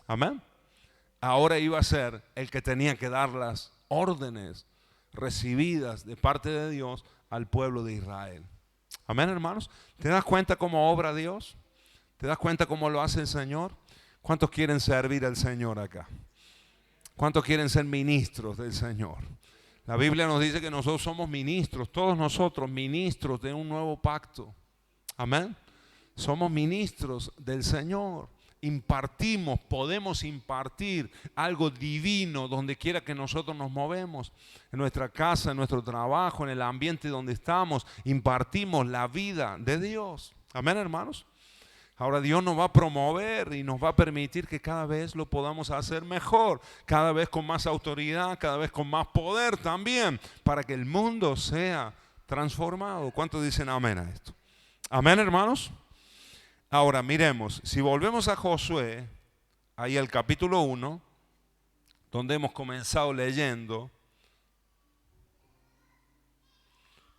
Amén. Ahora iba a ser el que tenía que dar las órdenes recibidas de parte de Dios al pueblo de Israel. Amén, hermanos. ¿Te das cuenta cómo obra Dios? ¿Te das cuenta cómo lo hace el Señor? ¿Cuántos quieren servir al Señor acá? ¿Cuántos quieren ser ministros del Señor? La Biblia nos dice que nosotros somos ministros, todos nosotros ministros de un nuevo pacto. Amén. Somos ministros del Señor. Impartimos, podemos impartir algo divino donde quiera que nosotros nos movemos, en nuestra casa, en nuestro trabajo, en el ambiente donde estamos, impartimos la vida de Dios. Amén, hermanos. Ahora Dios nos va a promover y nos va a permitir que cada vez lo podamos hacer mejor, cada vez con más autoridad, cada vez con más poder también, para que el mundo sea transformado. ¿Cuántos dicen amén a esto? Amén, hermanos. Ahora miremos, si volvemos a Josué, ahí al capítulo 1, donde hemos comenzado leyendo,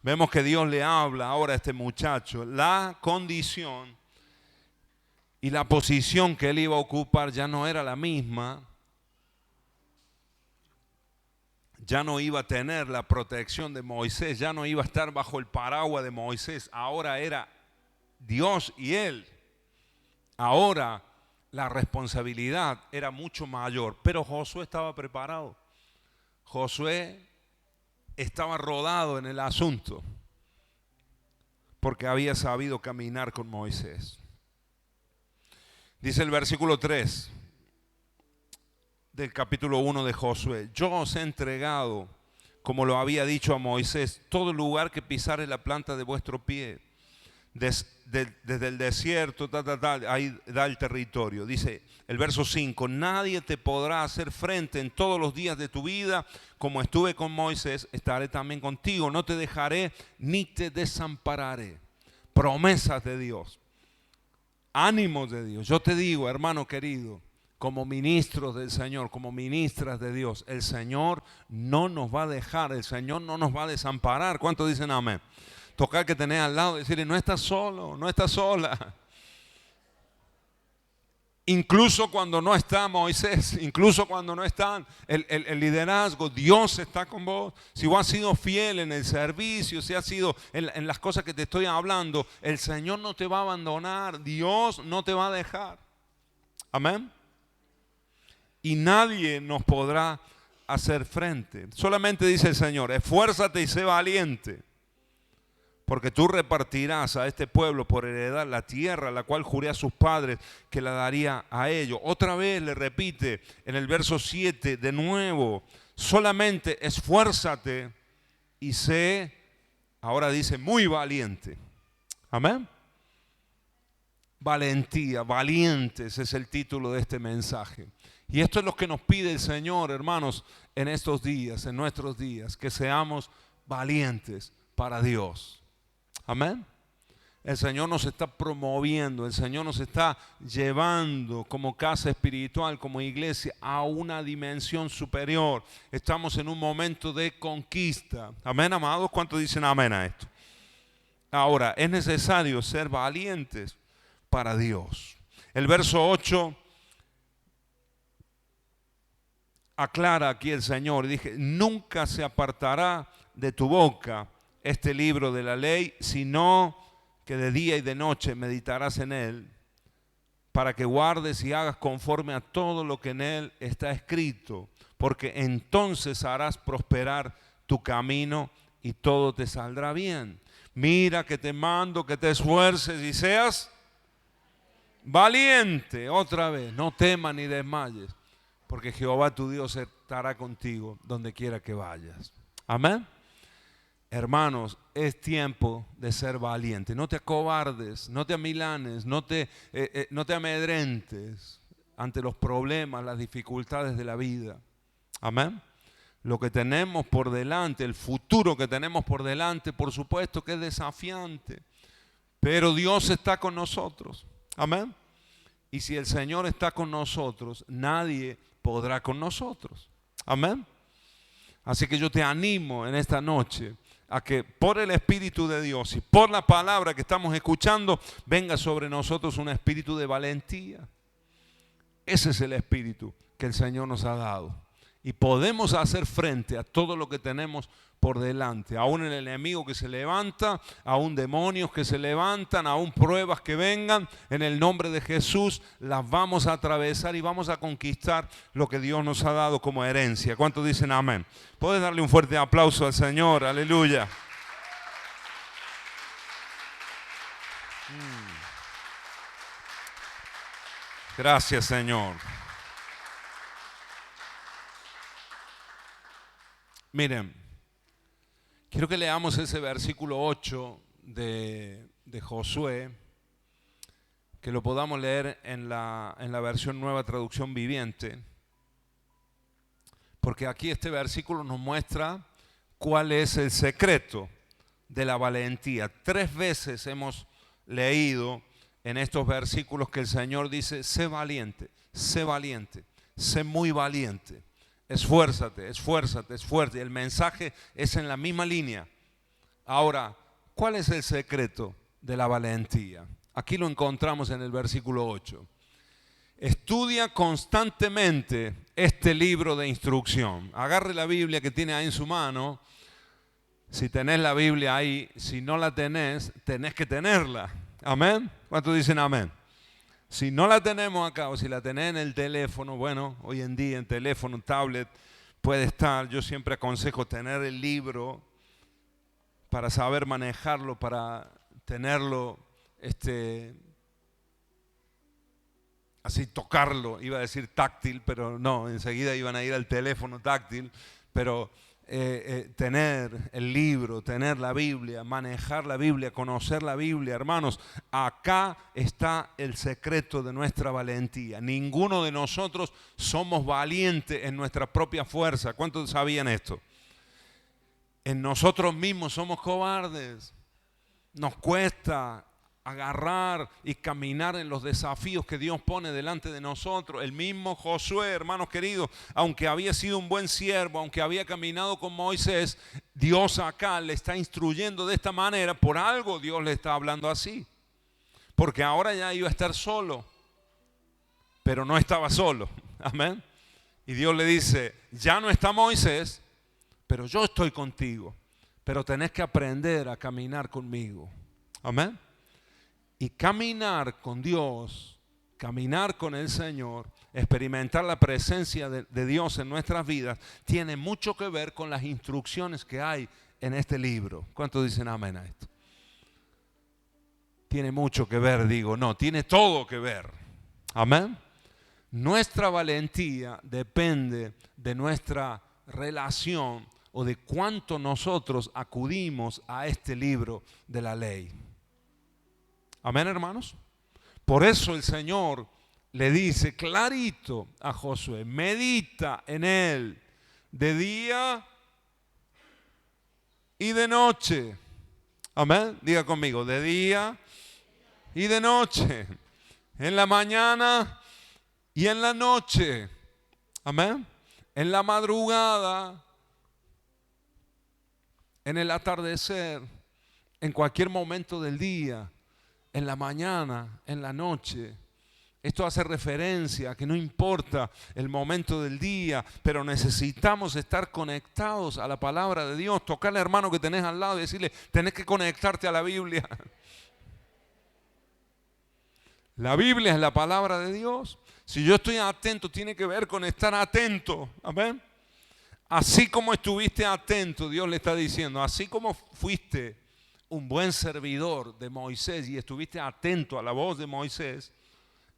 vemos que Dios le habla ahora a este muchacho. La condición y la posición que él iba a ocupar ya no era la misma. Ya no iba a tener la protección de Moisés, ya no iba a estar bajo el paraguas de Moisés. Ahora era Dios y él. Ahora la responsabilidad era mucho mayor, pero Josué estaba preparado. Josué estaba rodado en el asunto porque había sabido caminar con Moisés. Dice el versículo 3: del capítulo 1 de Josué. Yo os he entregado, como lo había dicho a Moisés, todo lugar que pisare la planta de vuestro pie. Desde el desierto, ahí da el territorio. Dice el verso 5, nadie te podrá hacer frente en todos los días de tu vida. Como estuve con Moisés, estaré también contigo. No te dejaré ni te desampararé. Promesas de Dios, ánimos de Dios. Yo te digo, hermano querido, como ministros del Señor, como ministras de Dios, el Señor no nos va a dejar, el Señor no nos va a desamparar. ¿Cuántos dicen amén? Tocar que tenés al lado, decirle, no estás solo, no estás sola. Incluso cuando no está Moisés, incluso cuando no está el liderazgo, Dios está con vos. Si vos has sido fiel en el servicio, si has sido en las cosas que te estoy hablando, el Señor no te va a abandonar, Dios no te va a dejar. Amén. Y nadie nos podrá hacer frente. Solamente dice el Señor, esfuérzate y sé valiente, porque tú repartirás a este pueblo por heredad la tierra, la cual juré a sus padres que la daría a ellos. Otra vez le repite en el verso 7, de nuevo, solamente esfuérzate y sé, ahora dice, muy valiente. Amén. Valentía, valientes es el título de este mensaje. Y esto es lo que nos pide el Señor, hermanos, en estos días, en nuestros días, que seamos valientes para Dios. Amén. El Señor nos está promoviendo, el Señor nos está llevando como casa espiritual, como iglesia, a una dimensión superior. Estamos en un momento de conquista. Amén, amados. ¿Cuántos dicen amén a esto? Ahora, es necesario ser valientes para Dios. El verso 8 aclara aquí el Señor, dije, nunca se apartará de tu boca este libro de la ley, sino que de día y de noche meditarás en él, para que guardes y hagas conforme a todo lo que en él está escrito, porque entonces harás prosperar tu camino y todo te saldrá bien. Mira que te mando que te esfuerces y seas valiente. Otra vez, no temas ni desmayes, porque Jehová tu Dios estará contigo donde quiera que vayas. Amén. Hermanos, es tiempo de ser valiente. No te acobardes, no te amilanes, no te amedrentes ante los problemas, las dificultades de la vida. Amén. Lo que tenemos por delante, el futuro que tenemos por delante, por supuesto que es desafiante, pero Dios está con nosotros. Amén. Y si el Señor está con nosotros, nadie podrá con nosotros. Amén. Así que yo te animo en esta noche a que por el Espíritu de Dios y por la palabra que estamos escuchando, venga sobre nosotros un espíritu de valentía. Ese es el espíritu que el Señor nos ha dado. Y podemos hacer frente a todo lo que tenemos por delante. Aún el enemigo que se levanta, aún demonios que se levantan, aún pruebas que vengan, en el nombre de Jesús las vamos a atravesar y vamos a conquistar lo que Dios nos ha dado como herencia. ¿Cuántos dicen amén? ¿Puedes darle un fuerte aplauso al Señor? Aleluya. Gracias, Señor. Miren, quiero que leamos ese versículo 8 de Josué, que lo podamos leer en la versión Nueva Traducción Viviente, porque aquí este versículo nos muestra cuál es el secreto de la valentía. 3 veces hemos leído en estos versículos que el Señor dice, sé valiente, sé muy valiente. Esfuérzate, esfuérzate, esfuérzate. El mensaje es en la misma línea. Ahora, ¿cuál es el secreto de la valentía? Aquí lo encontramos en el versículo 8. Estudia constantemente este libro de instrucción. Agarre la Biblia que tiene ahí en su mano. Si tenés la Biblia ahí, si no la tenés, tenés que tenerla. Amén. ¿Cuántos dicen amén? Si no la tenemos acá o si la tenés en el teléfono, bueno, hoy en día en teléfono, tablet, puede estar. Yo siempre aconsejo tener el libro para saber manejarlo, para tenerlo así tocarlo, iba a decir táctil, pero no, enseguida iban a ir al teléfono táctil, pero tener el libro, tener la Biblia, manejar la Biblia, conocer la Biblia, hermanos, acá está el secreto de nuestra valentía. Ninguno de nosotros somos valientes en nuestra propia fuerza. ¿Cuántos sabían esto? En nosotros mismos somos cobardes. Nos cuesta agarrar y caminar en los desafíos que Dios pone delante de nosotros. El mismo Josué, hermanos queridos, aunque había sido un buen siervo, aunque había caminado con Moisés, Dios acá le está instruyendo de esta manera. Por algo Dios le está hablando así, porque ahora ya iba a estar solo, pero no estaba solo. Amén. Y Dios le dice, ya no está Moisés, pero yo estoy contigo, pero tenés que aprender a caminar conmigo. Amén. Y caminar con Dios, caminar con el Señor, experimentar la presencia de Dios en nuestras vidas, tiene mucho que ver con las instrucciones que hay en este libro. ¿Cuántos dicen amén a esto? Tiene mucho que ver, digo, no, tiene todo que ver. Amén. Nuestra valentía depende de nuestra relación o de cuánto nosotros acudimos a este libro de la ley. Amén, hermanos. Por eso el Señor le dice clarito a Josué, medita en él de día y de noche. Amén. Diga conmigo, de día y de noche. En la mañana y en la noche. Amén. En la madrugada, en el atardecer, en cualquier momento del día. En la mañana, en la noche. Esto hace referencia a que no importa el momento del día, pero necesitamos estar conectados a la palabra de Dios. Tocarle al hermano que tenés al lado y decirle, tenés que conectarte a la Biblia. La Biblia es la palabra de Dios. Si yo estoy atento, tiene que ver con estar atento. Amén. Así como estuviste atento, Dios le está diciendo, así como fuiste un buen servidor de Moisés y estuviste atento a la voz de Moisés,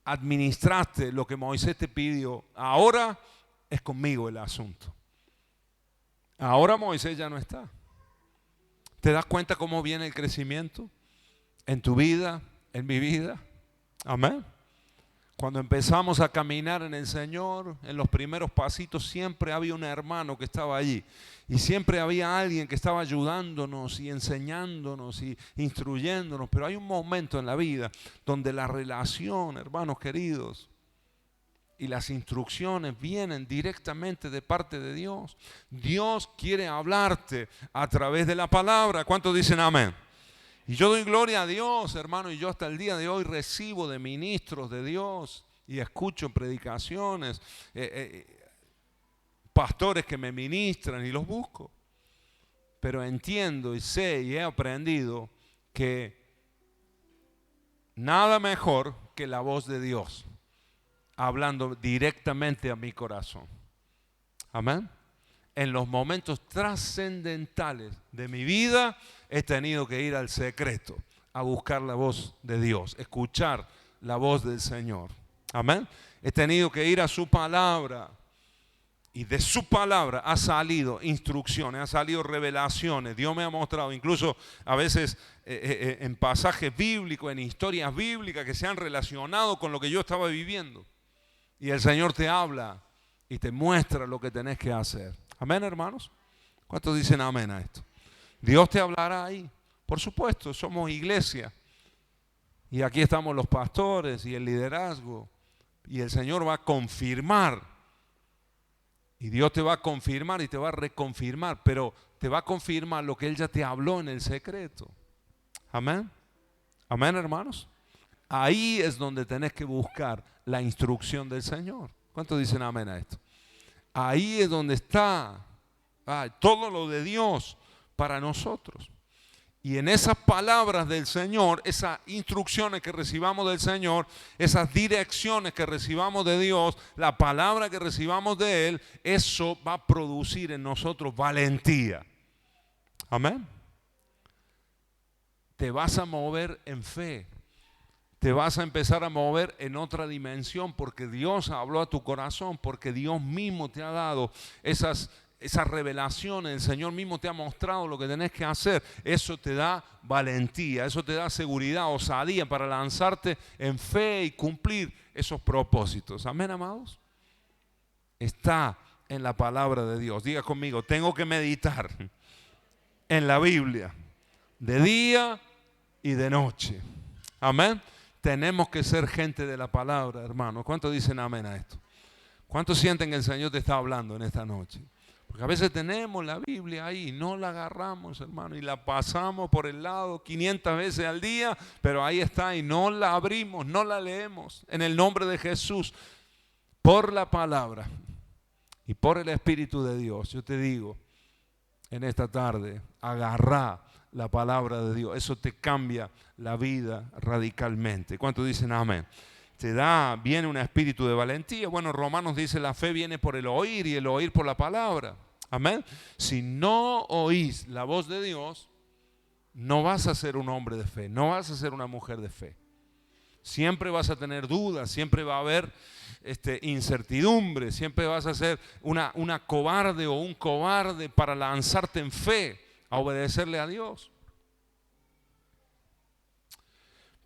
administraste lo que Moisés te pidió, ahora es conmigo el asunto. Ahora Moisés ya no está. ¿Te das cuenta cómo viene el crecimiento en tu vida, en mi vida? Amén. Cuando empezamos a caminar en el Señor, en los primeros pasitos siempre había un hermano que estaba allí y siempre había alguien que estaba ayudándonos y enseñándonos y instruyéndonos, pero hay un momento en la vida donde la relación, hermanos queridos, y las instrucciones vienen directamente de parte de Dios. Dios quiere hablarte a través de la palabra. ¿Cuántos dicen amén? Y yo doy gloria a Dios, hermano, y yo hasta el día de hoy recibo de ministros de Dios y escucho predicaciones, pastores que me ministran y los busco. Pero entiendo y sé y he aprendido que nada mejor que la voz de Dios hablando directamente a mi corazón. Amén. En los momentos trascendentales de mi vida he tenido que ir al secreto a buscar la voz de Dios, escuchar la voz del Señor. Amén. He tenido que ir a su palabra y de su palabra ha salido instrucciones, ha salido revelaciones. Dios me ha mostrado, incluso a veces en pasajes bíblicos, en historias bíblicas que se han relacionado con lo que yo estaba viviendo. Y el Señor te habla y te muestra lo que tenés que hacer. Amén, hermanos. ¿Cuántos dicen amén a esto? Dios te hablará ahí. Por supuesto, somos iglesia. Y aquí estamos los pastores y el liderazgo. Y el Señor va a confirmar. Y Dios te va a confirmar y te va a reconfirmar. Pero te va a confirmar lo que Él ya te habló en el secreto. Amén. Amén, hermanos. Ahí es donde tenés que buscar la instrucción del Señor. ¿Cuántos dicen amén a esto? Ahí es donde está todo lo de Dios para nosotros. Y en esas palabras del Señor, esas instrucciones que recibamos del Señor, esas direcciones que recibamos de Dios, la palabra que recibamos de Él, eso va a producir en nosotros valentía. Amén. Te vas a mover en fe. te vas a empezar a mover en otra dimensión porque Dios habló a tu corazón, porque Dios mismo te ha dado esas revelaciones, el Señor mismo te ha mostrado lo que tenés que hacer. Eso te da valentía, eso te da seguridad, osadía para lanzarte en fe y cumplir esos propósitos. Amén, amados. Está en la palabra de Dios. Diga conmigo, tengo que meditar en la Biblia de día y de noche. Amén. Tenemos que ser gente de la palabra, hermanos. ¿Cuántos dicen amén a esto? ¿Cuántos sienten que el Señor te está hablando en esta noche? Porque a veces tenemos la Biblia ahí, no la agarramos, hermano, y la pasamos por el lado 500 veces al día, pero ahí está y no la abrimos, no la leemos. En el nombre de Jesús, por la palabra y por el Espíritu de Dios, yo te digo en esta tarde, agarrá la palabra de Dios. Eso te cambia la vida radicalmente. ¿Cuántos dicen amén? Viene un espíritu de valentía. Bueno, Romanos dice la fe viene por el oír y el oír por la palabra. Amén. Si no oís la voz de Dios, no vas a ser un hombre de fe, no vas a ser una mujer de fe. Siempre vas a tener dudas, siempre va a haber incertidumbre, siempre vas a ser una cobarde o un cobarde para lanzarte en fe a obedecerle a Dios.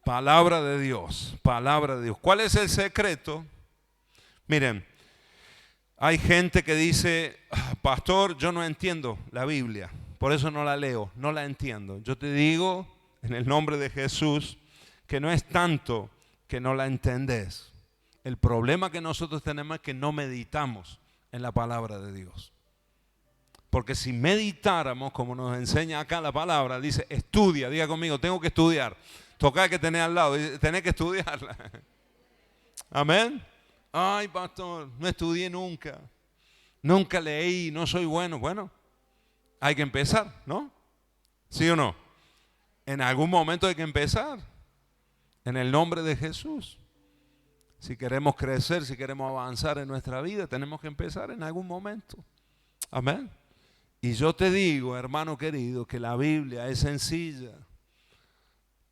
Palabra de Dios, palabra de Dios. ¿Cuál es el secreto? Miren, hay gente que dice, pastor, yo no entiendo la Biblia, por eso no la leo, no la entiendo. Yo te digo, en el nombre de Jesús, que no es tanto que no la entendés. El problema que nosotros tenemos es que no meditamos en la palabra de Dios. Porque si meditáramos, como nos enseña acá la palabra, dice estudia, diga conmigo, tengo que estudiar. Toca que tenés al lado, tenés que estudiarla. Amén. Ay, pastor, no estudié nunca. Nunca leí, no soy bueno. Bueno, hay que empezar, ¿no? ¿Sí o no? En algún momento hay que empezar. En el nombre de Jesús. Si queremos crecer, si queremos avanzar en nuestra vida, tenemos que empezar en algún momento. Amén. Y yo te digo, hermano querido, que la Biblia es sencilla.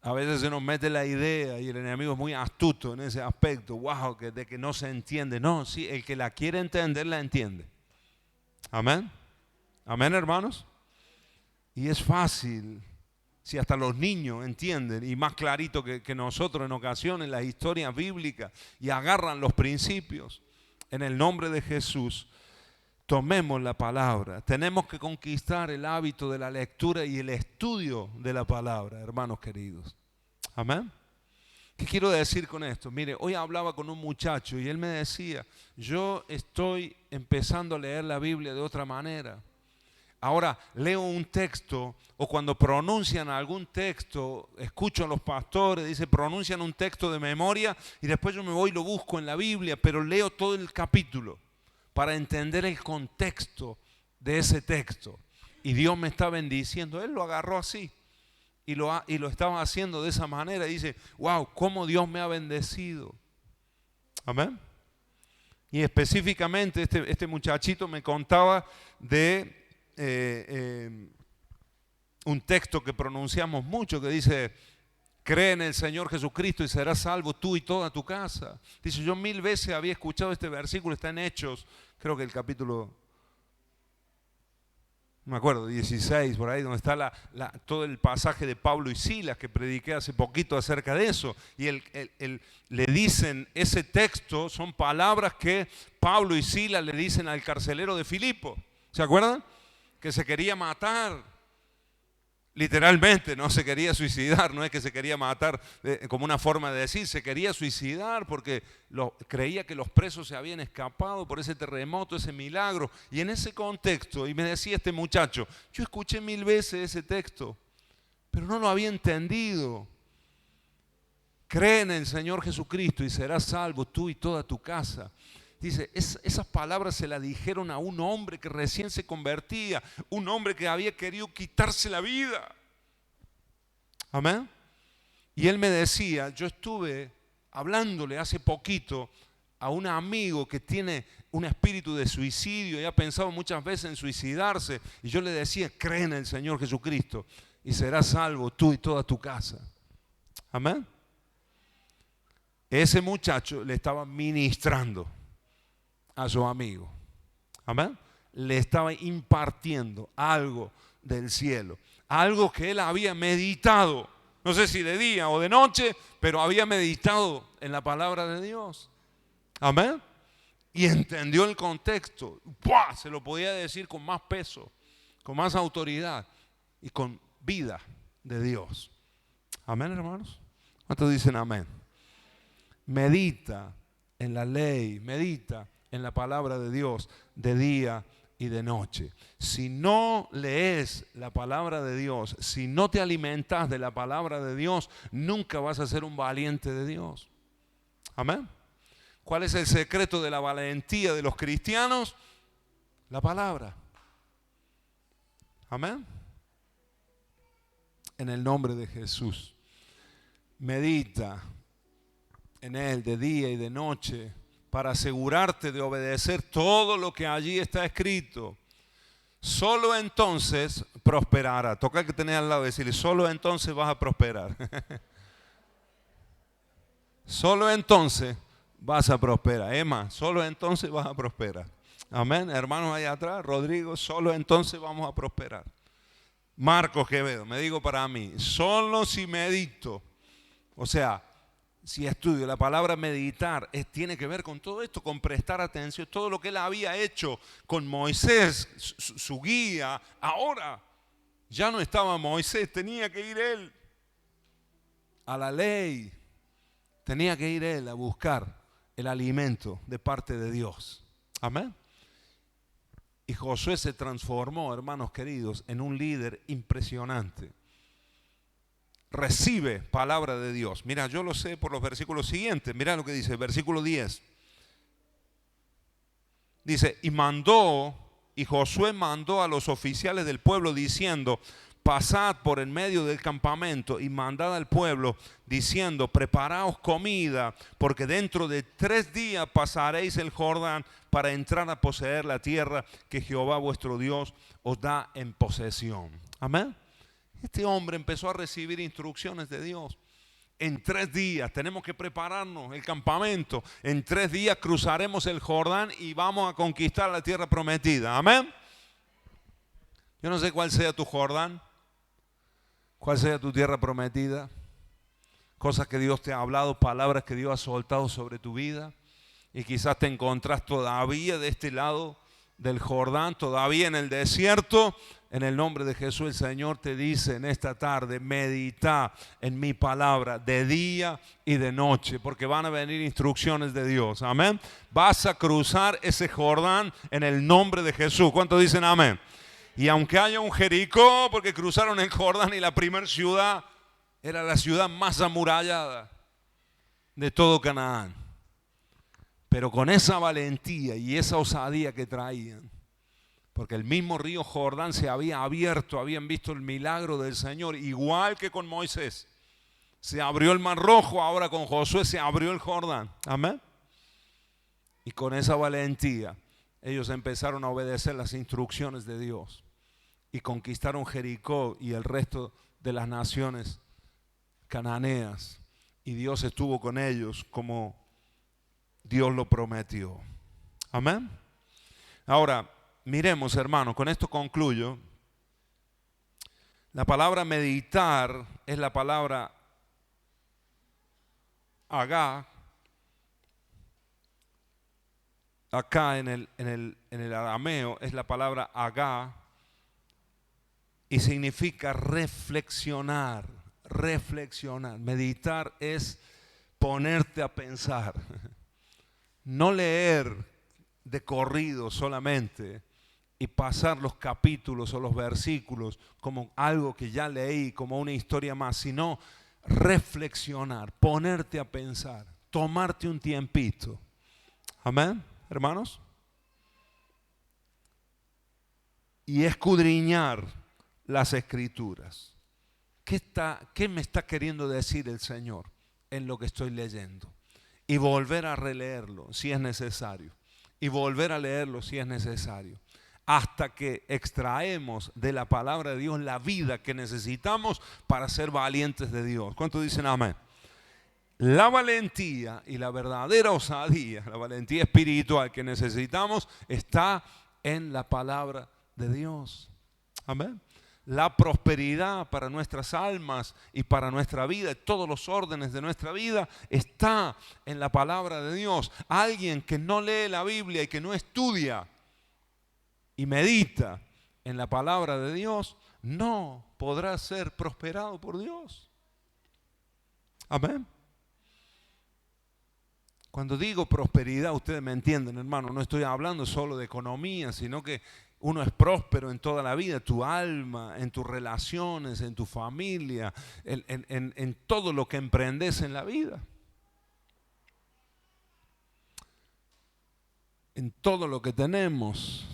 A veces se nos mete la idea y el enemigo es muy astuto en ese aspecto. Wow, de que no se entiende. No, sí, el que la quiere entender, la entiende. Amén. Amén, hermanos. Y es fácil. Si hasta los niños entienden, y más clarito que nosotros en ocasiones, las historias bíblicas, y agarran los principios, en el nombre de Jesús, tomemos la palabra. Tenemos que conquistar el hábito de la lectura y el estudio de la palabra, hermanos queridos. Amén. ¿Qué quiero decir con esto? Mire, hoy hablaba con un muchacho y él me decía, yo estoy empezando a leer la Biblia de otra manera. Ahora leo un texto o cuando pronuncian algún texto, escucho a los pastores, dice pronuncian un texto de memoria y después yo me voy y lo busco en la Biblia, pero leo todo el capítulo para entender el contexto de ese texto. Y Dios me está bendiciendo. Él lo agarró así y lo estaba haciendo de esa manera. Y dice, wow, cómo Dios me ha bendecido. Amén. Y específicamente este muchachito me contaba de un texto que pronunciamos mucho que dice, cree en el Señor Jesucristo y serás salvo tú y toda tu casa. Dice, yo 1000 veces había escuchado este versículo, está en Hechos, creo que el capítulo, no me acuerdo, 16, por ahí, donde está todo el pasaje de Pablo y Silas, que prediqué hace poquito acerca de eso. Y le dicen, ese texto son palabras que Pablo y Silas le dicen al carcelero de Filipo. ¿Se acuerdan? Que se quería matar. Literalmente, no se quería suicidar, no es que se quería matar como una forma de decir, se quería suicidar porque creía que los presos se habían escapado por ese terremoto, ese milagro. Y en ese contexto, y me decía este muchacho, yo escuché 1000 veces ese texto, pero no lo había entendido. Cree en el Señor Jesucristo y serás salvo tú y toda tu casa. Dice, esas palabras se las dijeron a un hombre que recién se convertía, un hombre que había querido quitarse la vida. Amén. Y él me decía, yo estuve hablándole hace poquito a un amigo que tiene un espíritu de suicidio y ha pensado muchas veces en suicidarse. Y yo le decía, cree en el Señor Jesucristo y serás salvo tú y toda tu casa. Amén. ese muchacho le estaba ministrando a su amigo. Amén. Le estaba impartiendo algo del cielo, algo que él había meditado, no sé si de día o de noche, pero había meditado en la palabra de Dios. Amén. Y entendió el contexto. ¡Buah! Se lo podía decir con más peso, con más autoridad y con vida de Dios. Amén, hermanos. ¿Cuántos dicen amén? Medita en la ley, medita en la palabra de Dios de día y de noche. Si no lees la palabra de Dios, si no te alimentas de la palabra de Dios, nunca vas a ser un valiente de Dios. Amén. ¿Cuál es el secreto de la valentía de los cristianos? La palabra. Amén. En el nombre de Jesús. Medita en él de día y de noche para asegurarte de obedecer todo lo que allí está escrito. Solo entonces prosperará. Toca que tenés al lado y decirle, solo entonces vas a prosperar. Solo entonces vas a prosperar. Emma, solo entonces vas a prosperar. Amén. Hermanos allá atrás, Rodrigo, solo entonces vamos a prosperar. Marcos Quevedo, me digo para mí, solo si medito, o sea, si estudio la palabra meditar, tiene que ver con todo esto, con prestar atención, todo lo que él había hecho con Moisés, su guía. Ahora ya no estaba Moisés, tenía que ir él a la ley, tenía que ir él a buscar el alimento de parte de Dios. Amén. Y Josué se transformó, hermanos queridos, en un líder impresionante. Recibe palabra de Dios. Mira, yo lo sé por los versículos siguientes. Mira lo que dice, versículo 10. Dice, y Josué mandó a los oficiales del pueblo diciendo, pasad por en medio del campamento y mandad al pueblo diciendo, preparaos comida, porque dentro de 3 días pasaréis el Jordán para entrar a poseer la tierra que Jehová vuestro Dios os da en posesión. Amén. Este hombre empezó a recibir instrucciones de Dios. En 3 días tenemos que prepararnos el campamento. En 3 días cruzaremos el Jordán y vamos a conquistar la tierra prometida. Amén. Yo no sé cuál sea tu Jordán, cuál sea tu tierra prometida, cosas que Dios te ha hablado, palabras que Dios ha soltado sobre tu vida, y quizás te encontrás todavía de este lado del Jordán, todavía en el desierto. En el nombre de Jesús, el Señor te dice en esta tarde, medita en mi palabra de día y de noche, porque van a venir instrucciones de Dios. Amén. Vas a cruzar ese Jordán en el nombre de Jesús. ¿Cuántos dicen amén? Y aunque haya un Jericó, porque cruzaron el Jordán y la primera ciudad era la ciudad más amurallada de todo Canaán, pero con esa valentía y esa osadía que traían, porque el mismo río Jordán se había abierto, habían visto el milagro del Señor, igual que con Moisés. Se abrió el Mar Rojo, ahora con Josué se abrió el Jordán. Amén. Y con esa valentía ellos empezaron a obedecer las instrucciones de Dios y conquistaron Jericó y el resto de las naciones cananeas. Y Dios estuvo con ellos como Dios lo prometió. Amén. Ahora, miremos, hermanos, con esto concluyo. La palabra meditar es la palabra agá. Acá en el arameo es la palabra agá y significa reflexionar, reflexionar. Meditar es ponerte a pensar, no leer de corrido solamente y pasar los capítulos o los versículos como algo que ya leí, como una historia más, sino reflexionar, ponerte a pensar, tomarte un tiempito. Amén, hermanos. Y escudriñar las escrituras. ¿Qué me está queriendo decir el Señor en lo que estoy leyendo? Y volver a releerlo si es necesario. Y volver a leerlo si es necesario. Hasta que extraemos de la palabra de Dios la vida que necesitamos para ser valientes de Dios. ¿Cuántos dicen amén? La valentía y la verdadera osadía, la valentía espiritual que necesitamos, está en la palabra de Dios. Amén. La prosperidad para nuestras almas y para nuestra vida, todos los órdenes de nuestra vida, está en la palabra de Dios. Alguien que no lee la Biblia y que no estudia y medita en la palabra de Dios, no podrá ser prosperado por Dios. Amén. Cuando digo prosperidad, ustedes me entienden, hermano, no estoy hablando solo de economía, sino que uno es próspero en toda la vida, tu alma, en tus relaciones, en tu familia, en todo lo que emprendes en la vida. En todo lo que tenemos.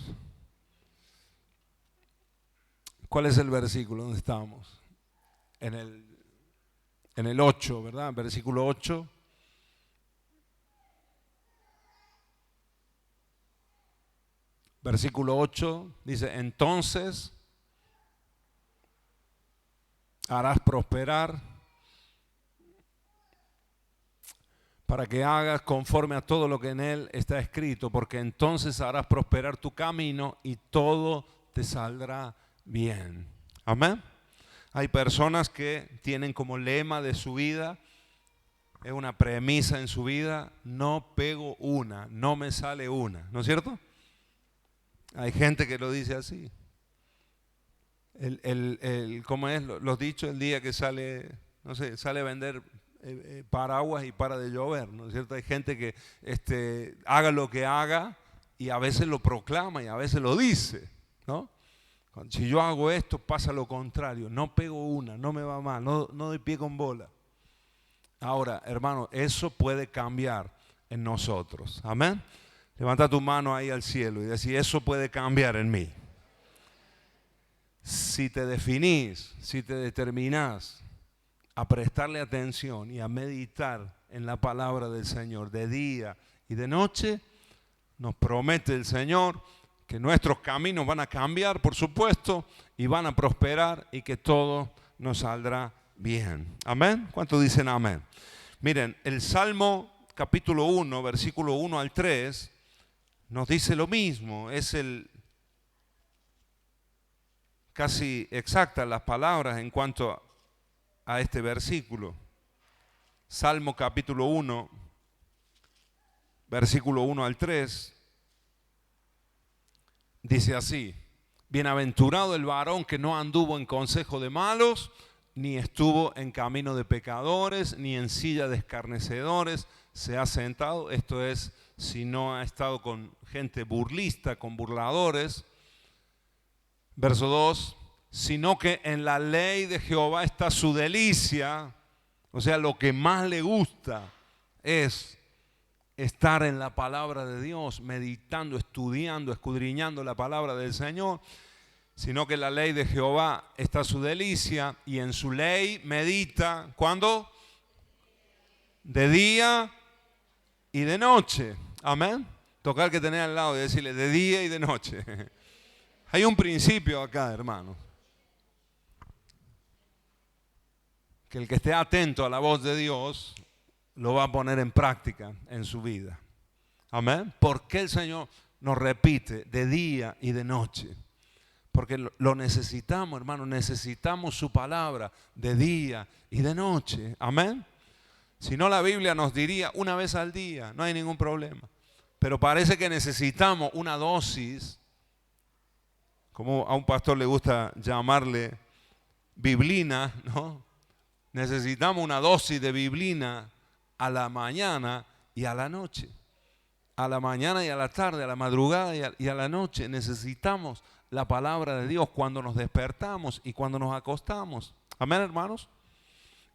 ¿Cuál es el versículo donde estamos? En el 8, ¿verdad? Versículo 8. Versículo 8 dice, entonces harás prosperar para que hagas conforme a todo lo que en él está escrito, porque entonces harás prosperar tu camino y todo te saldrá bien. Amén. Hay personas que tienen como lema de su vida, es una premisa en su vida, no pego una, no me sale una, ¿no es cierto? Hay gente que lo dice así. ¿Cómo es? Los dichos, el día que sale, no sé, sale a vender paraguas y para de llover, ¿no es cierto? Hay gente que haga lo que haga y a veces lo proclama y a veces lo dice, ¿no? Si yo hago esto, pasa lo contrario. No pego una, no me va mal, no doy pie con bola. Ahora, hermano, eso puede cambiar en nosotros. Amén. Levanta tu mano ahí al cielo y decir, eso puede cambiar en mí. Si te definís, si te determinás a prestarle atención y a meditar en la palabra del Señor de día y de noche, nos promete el Señor que nuestros caminos van a cambiar, por supuesto, y van a prosperar y que todo nos saldrá bien. Amén. ¿Cuántos dicen amén? Miren, el Salmo capítulo 1, versículo 1 al 3, nos dice lo mismo, es casi exactas las palabras en cuanto a este versículo. Salmo capítulo 1, versículo 1 al 3, dice así, bienaventurado el varón que no anduvo en consejo de malos, ni estuvo en camino de pecadores, ni en silla de escarnecedores se ha sentado, esto es, si no ha estado con gente burlista, con burladores. Verso 2, sino que en la ley de Jehová está su delicia, o sea, lo que más le gusta es estar en la palabra de Dios, meditando, estudiando, escudriñando la palabra del Señor, sino que en la ley de Jehová está su delicia y en su ley medita, ¿cuándo? De día y de noche. Amén. Tocar que tener al lado y decirle de día y de noche. Hay un principio acá, hermano. Que el que esté atento a la voz de Dios lo va a poner en práctica en su vida. Amén. ¿Por qué el Señor nos repite de día y de noche? Porque lo necesitamos, hermano. Necesitamos su palabra de día y de noche. Amén. Si no, la Biblia nos diría una vez al día, no hay ningún problema. Pero parece que necesitamos una dosis, como a un pastor le gusta llamarle biblina, ¿no? Necesitamos una dosis de biblina a la mañana y a la noche. A la mañana y a la tarde, a la madrugada y a la noche. Necesitamos la palabra de Dios cuando nos despertamos y cuando nos acostamos. Amén, hermanos.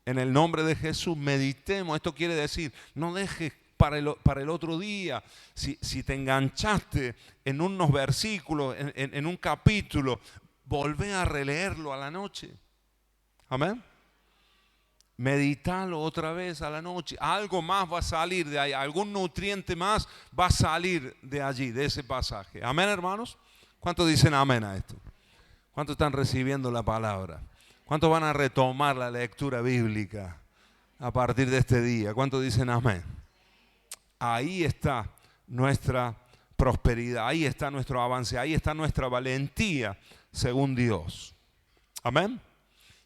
En el nombre de Jesús, meditemos. Esto quiere decir, no dejes para el otro día. Si te enganchaste en unos versículos, en un capítulo, volvé a releerlo a la noche. Amén. Meditalo otra vez a la noche. Algo más va a salir de ahí. Algún nutriente más va a salir de allí, de ese pasaje. Amén, hermanos. ¿Cuántos dicen amén a esto? ¿Cuántos están recibiendo la palabra? ¿Cuántos van a retomar la lectura bíblica? a partir de este día. ¿Cuántos dicen amén? Ahí está nuestra prosperidad, ahí está nuestro avance, ahí está nuestra valentía según Dios. Amén.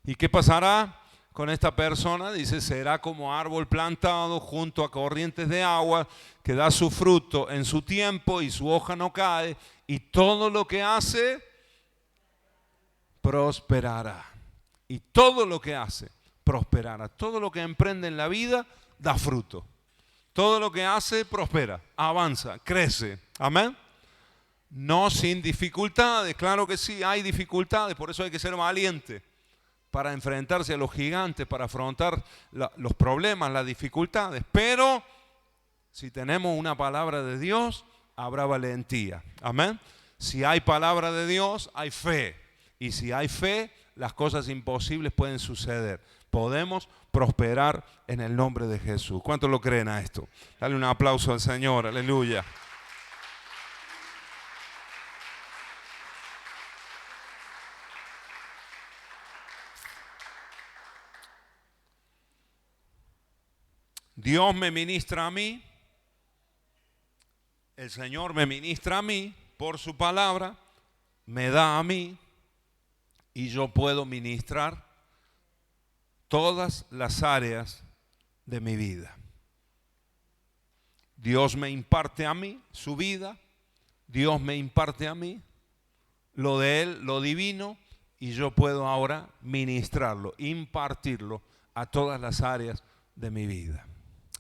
¿Y qué pasará con esta persona? Dice, será como árbol plantado junto a corrientes de agua, que da su fruto en su tiempo y su hoja no cae, y todo lo que hace prosperará. Y todo lo que hace prosperará. Todo lo que emprende en la vida da fruto. Todo lo que hace prospera, avanza, crece. Amén. No sin dificultades, claro que sí, hay dificultades, por eso hay que ser valiente para enfrentarse a los gigantes, para afrontar los problemas, las dificultades. Pero si tenemos una palabra de Dios, habrá valentía. Amén. Si hay palabra de Dios, hay fe. Y si hay fe, las cosas imposibles pueden suceder. Podemos prosperar en el nombre de Jesús. ¿Cuántos lo creen a esto? Dale un aplauso al Señor. Aleluya. Dios me ministra a mí. El Señor me ministra a mí por su palabra. Me da a mí. Y yo puedo ministrar todas las áreas de mi vida. Dios me imparte a mí su vida, Dios me imparte a mí lo de Él, lo divino, y yo puedo ahora ministrarlo, impartirlo a todas las áreas de mi vida.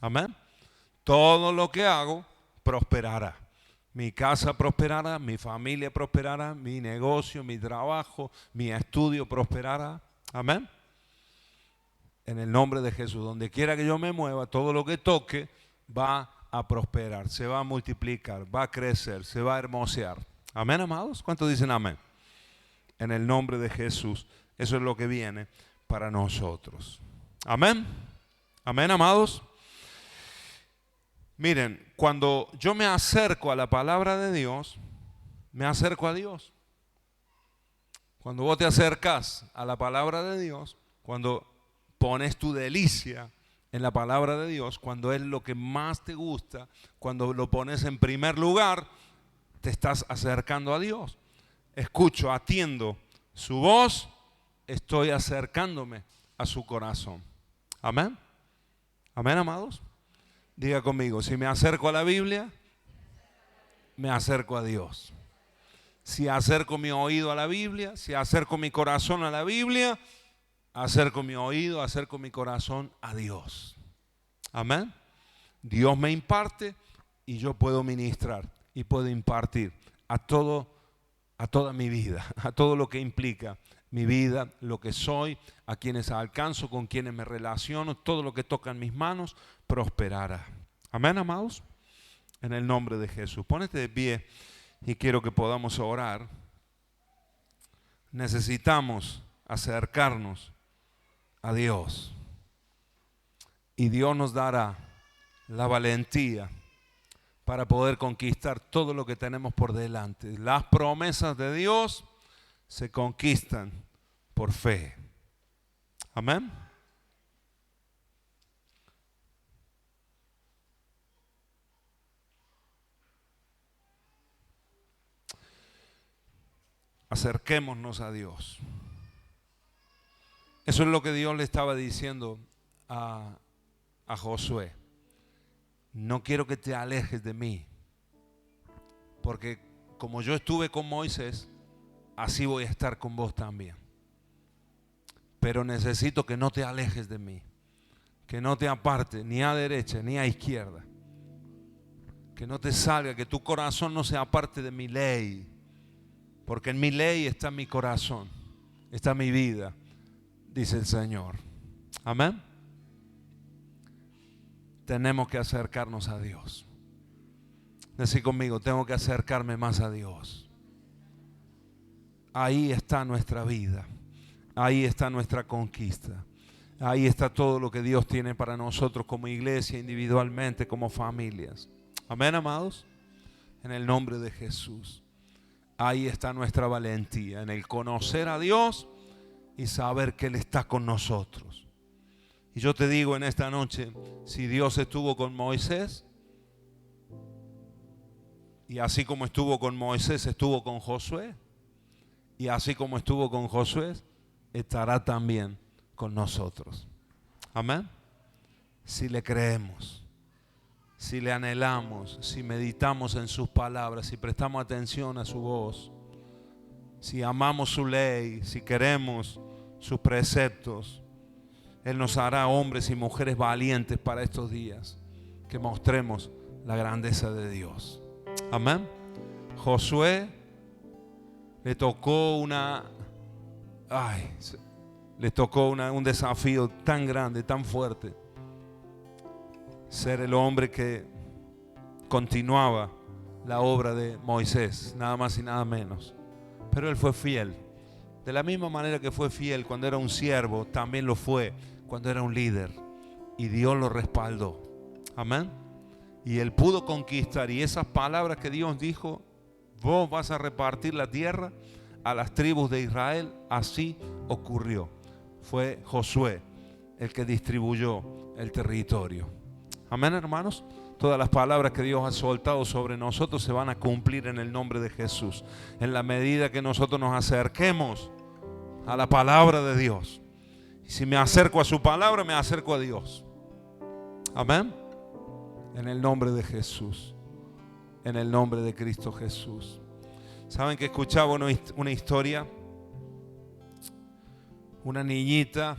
Amén. Todo lo que hago prosperará. Mi casa prosperará, mi familia prosperará, mi negocio, mi trabajo, mi estudio prosperará. Amén. En el nombre de Jesús, donde quiera que yo me mueva, todo lo que toque va a prosperar, se va a multiplicar, va a crecer, se va a hermosear. Amén, amados. ¿Cuántos dicen amén? En el nombre de Jesús, eso es lo que viene para nosotros. Amén. Amén, amados. Miren, cuando yo me acerco a la palabra de Dios, me acerco a Dios. Cuando vos te acercas a la palabra de Dios, cuando pones tu delicia en la palabra de Dios, cuando es lo que más te gusta, cuando lo pones en primer lugar, te estás acercando a Dios. Escucho, atiendo su voz, estoy acercándome a su corazón. Amén. Amén, amados. Diga conmigo, si me acerco a la Biblia, me acerco a Dios. Si acerco mi oído a la Biblia, si acerco mi corazón a la Biblia, acerco mi oído, acerco mi corazón a Dios. Amén. Dios me imparte y yo puedo ministrar y puedo impartir a toda mi vida, a todo lo que implica mi vida, lo que soy, a quienes alcanzo, con quienes me relaciono, todo lo que toca en mis manos, prosperará. Amén, amados. En el nombre de Jesús. Pónete de pie y quiero que podamos orar. Necesitamos acercarnos a Dios. Y Dios nos dará la valentía para poder conquistar todo lo que tenemos por delante. Las promesas de Dios se conquistan por fe. Amén. Acerquémonos a Dios. Eso es lo que Dios le estaba diciendo a Josué. No quiero que te alejes de mí, porque como yo estuve con Moisés, así voy a estar con vos también. Pero necesito que no te alejes de mí, que no te apartes ni a derecha ni a izquierda, que no te salga, que tu corazón no se aparte de mi ley, porque en mi ley está mi corazón, está mi vida, dice el Señor. Amén. Tenemos que acercarnos a Dios. Decí conmigo, tengo que acercarme más a Dios. Ahí está nuestra vida. Ahí está nuestra conquista. Ahí está todo lo que Dios tiene para nosotros como iglesia, individualmente, como familias. Amén, amados. En el nombre de Jesús. Ahí está nuestra valentía, en el conocer a Dios y saber que Él está con nosotros. Y yo te digo en esta noche, si Dios estuvo con Moisés, y así como estuvo con Moisés, estuvo con Josué, y así como estuvo con Josué, estará también con nosotros. Amén. Si le creemos, si le anhelamos, si meditamos en sus palabras, si prestamos atención a su voz, si amamos su ley, si queremos sus preceptos, Él nos hará hombres y mujeres valientes para estos días, que mostremos la grandeza de Dios. Amén. Josué le tocó un desafío tan grande, tan fuerte. Ser el hombre que continuaba la obra de Moisés, nada más y nada menos. Pero él fue fiel. De la misma manera que fue fiel cuando era un siervo, también lo fue cuando era un líder. Y Dios lo respaldó. Amén. Y él pudo conquistar. Y esas palabras que Dios dijo, vos vas a repartir la tierra a las tribus de Israel, así ocurrió. Fue Josué el que distribuyó el territorio. Amén, hermanos. Todas las palabras que Dios ha soltado sobre nosotros se van a cumplir en el nombre de Jesús. En la medida que nosotros nos acerquemos a la palabra de Dios. Y si me acerco a su palabra, me acerco a Dios. Amén. En el nombre de Jesús. En el nombre de Cristo Jesús. ¿Saben que escuchaba una historia? Una niñita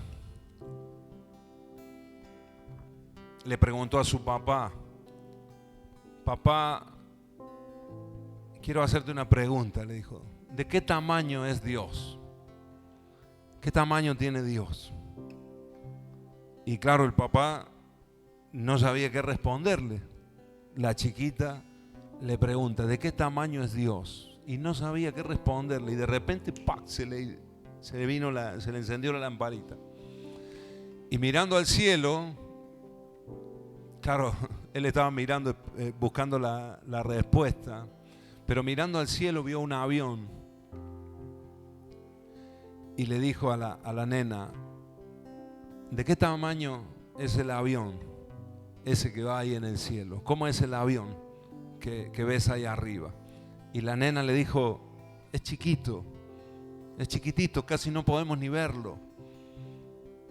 le preguntó a su papá: papá, quiero hacerte una pregunta. Le dijo: ¿de qué tamaño es Dios? ¿Qué tamaño tiene Dios? Y claro, el papá no sabía qué responderle. La chiquita le pregunta: ¿de qué tamaño es Dios? Y no sabía qué responderle. Y de repente, ¡pac!, se le encendió la lamparita. Y mirando al cielo, claro, él estaba mirando, buscando la respuesta, pero mirando al cielo vio un avión y le dijo a la nena: ¿de qué tamaño es el avión ese que va ahí en el cielo? ¿Cómo es el avión que ves ahí arriba? Y la nena le dijo: es chiquito, es chiquitito, casi no podemos ni verlo.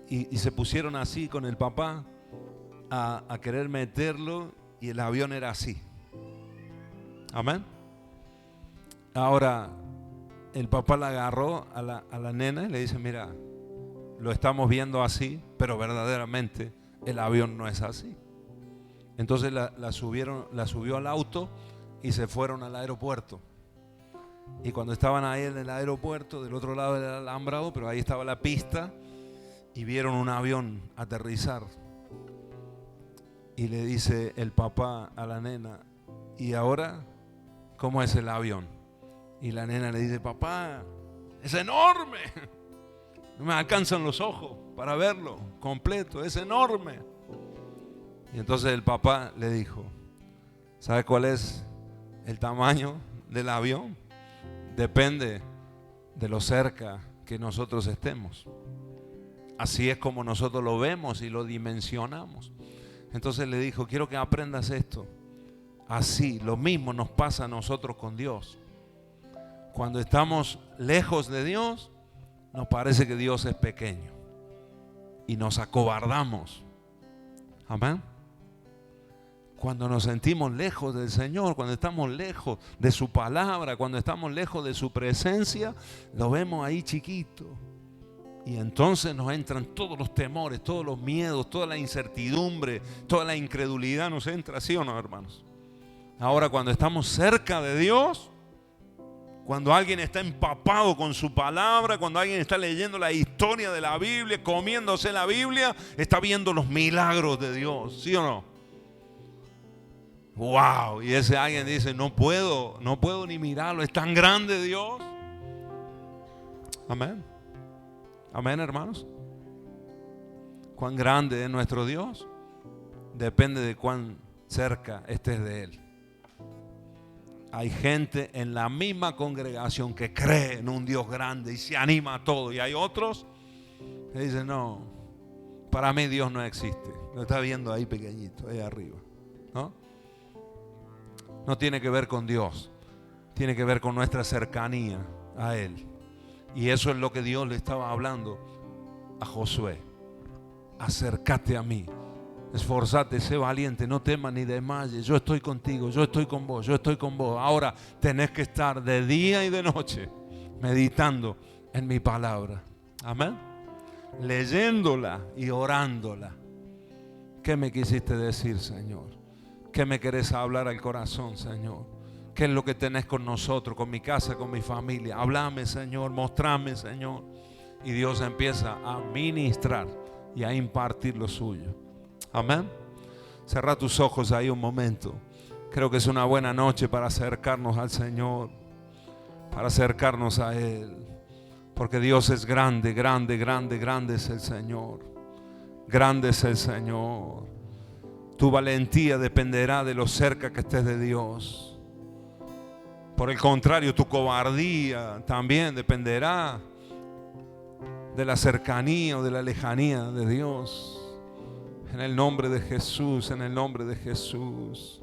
Y se pusieron así con el papá a querer meterlo, y el avión era así. Amén. Ahora el papá la agarró a la nena y le dice: mira, lo estamos viendo así, pero verdaderamente el avión no es así. Entonces la subió al auto y se fueron al aeropuerto. Y cuando estaban ahí en el aeropuerto, del otro lado del alambrado, pero ahí estaba la pista, y vieron un avión aterrizar. Y le dice el papá a la nena: ¿y ahora cómo es el avión? Y la nena le dice: papá, es enorme. No me alcanzan los ojos para verlo completo, es enorme. Y entonces el papá le dijo: ¿sabe cuál es el tamaño del avión? Depende de lo cerca que nosotros estemos. Así es como nosotros lo vemos y lo dimensionamos. Entonces le dijo: quiero que aprendas esto. Así, lo mismo nos pasa a nosotros con Dios. Cuando estamos lejos de Dios, nos parece que Dios es pequeño y nos acobardamos. Amén. Cuando nos sentimos lejos del Señor, cuando estamos lejos de su palabra, cuando estamos lejos de su presencia, lo vemos ahí chiquito. Y entonces nos entran todos los temores, todos los miedos, toda la incertidumbre, toda la incredulidad nos entra, ¿sí o no, hermanos? Ahora, cuando estamos cerca de Dios, cuando alguien está empapado con su palabra, cuando alguien está leyendo la historia de la Biblia, comiéndose la Biblia, está viendo los milagros de Dios, ¿sí o no? Wow, y ese alguien dice: no puedo ni mirarlo, es tan grande Dios. Amén. Amén, hermanos. Cuán grande es nuestro Dios depende de cuán cerca estés de Él. Hay gente en la misma congregación que cree en un Dios grande y se anima a todo, y hay otros que dicen: no, Para mí Dios no existe. Lo está viendo ahí pequeñito, ahí arriba, ¿no? No tiene que ver con Dios. Tiene que ver con nuestra cercanía a Él. Y eso es lo que Dios le estaba hablando a Josué. Acércate a mí. Esforzate, sé valiente, no temas ni desmayes. Yo estoy contigo, yo estoy con vos, yo estoy con vos. Ahora tenés que estar de día y de noche meditando en mi palabra. Amén. Leyéndola y orándola. ¿Qué me quisiste decir, Señor? ¿Qué me querés hablar al corazón, Señor? ¿Qué es lo que tenés con nosotros, con mi casa, con mi familia? Háblame, Señor, mostrame, Señor. Y Dios empieza a ministrar y a impartir lo suyo. Amén. Cerra tus ojos ahí un momento. Creo que es una buena noche para acercarnos al Señor, para acercarnos a Él. Porque Dios es grande, grande, grande, grande es el Señor. Grande es el Señor. Tu valentía dependerá de lo cerca que estés de Dios. Por el contrario, tu cobardía también dependerá de la cercanía o de la lejanía de Dios. En el nombre de Jesús, en el nombre de Jesús.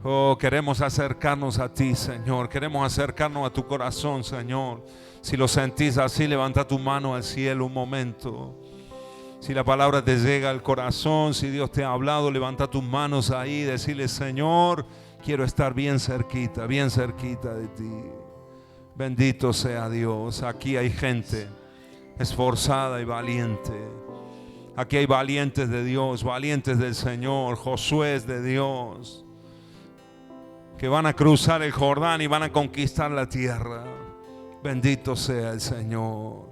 Oh, queremos acercarnos a ti, Señor. Queremos acercarnos a tu corazón, Señor. Si lo sentís así, levanta tu mano al cielo un momento. Si la palabra te llega al corazón, si Dios te ha hablado, levanta tus manos ahí y decirle: Señor, quiero estar bien cerquita de ti. Bendito sea Dios. Aquí hay gente esforzada y valiente. Aquí hay valientes de Dios, valientes del Señor, Josué de Dios, que van a cruzar el Jordán y van a conquistar la tierra. Bendito sea el Señor,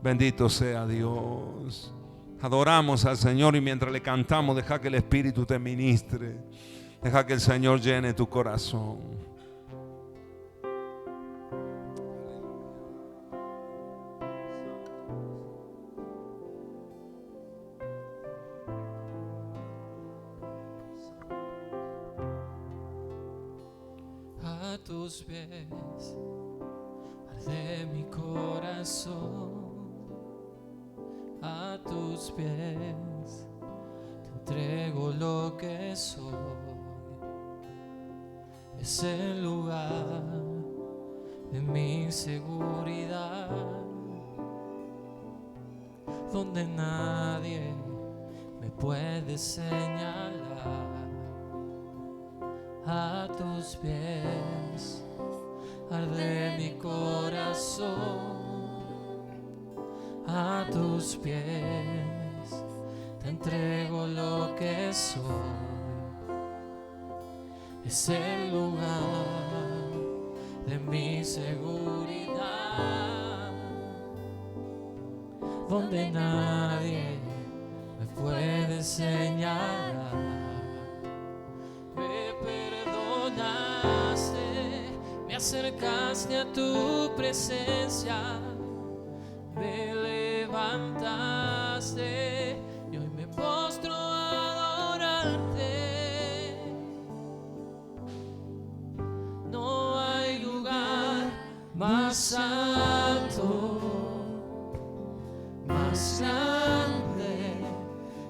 bendito sea Dios. Adoramos al Señor y mientras le cantamos, deja que el Espíritu te ministre, deja que el Señor llene tu corazón. A tus pies arde mi corazón, a tus pies te entrego lo que soy. Es el lugar de mi seguridad, donde nadie me puede señalar. A tus pies arde mi corazón, a tus pies te entrego lo que soy. Es el lugar de mi seguridad, donde nadie me puede señalar. Me acercaste a tu presencia, me levantaste y hoy me postro a adorarte. No hay lugar más alto, más grande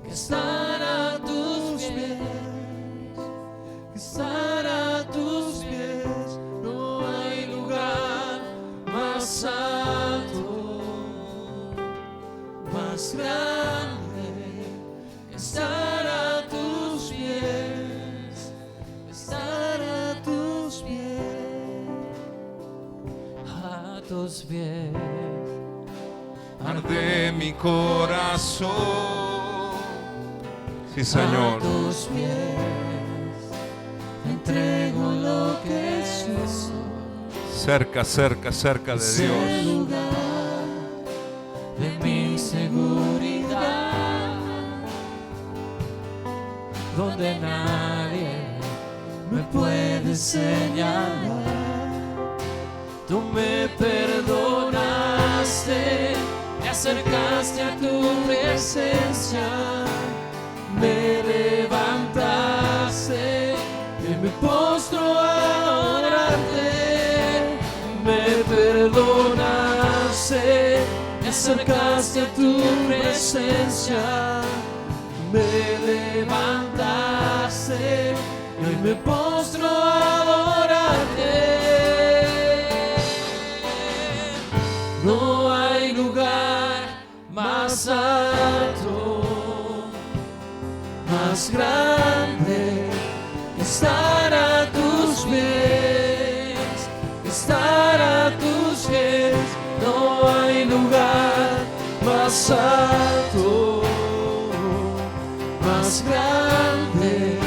que estar a tus pies, que estar a tus pies. No hay lugar más alto, más grande que estar a tus pies, estar a tus pies, a tus pies. Arde mi corazón. Sí, Señor. A tus pies te entrego lo que soy. Cerca, cerca, cerca de Es el Dios. lugar de mi seguridad, donde nadie me puede señalar. Tú me perdonaste, me acercaste a tu presencia, me levantaste y me postro a adorarte. Me perdonaste, me acercaste a tu presencia, me levantaste y hoy me postro a adorarte. No hay lugar más alto, más grande que estar a tus pies, estar a tus pies. No hay lugar más alto, más grande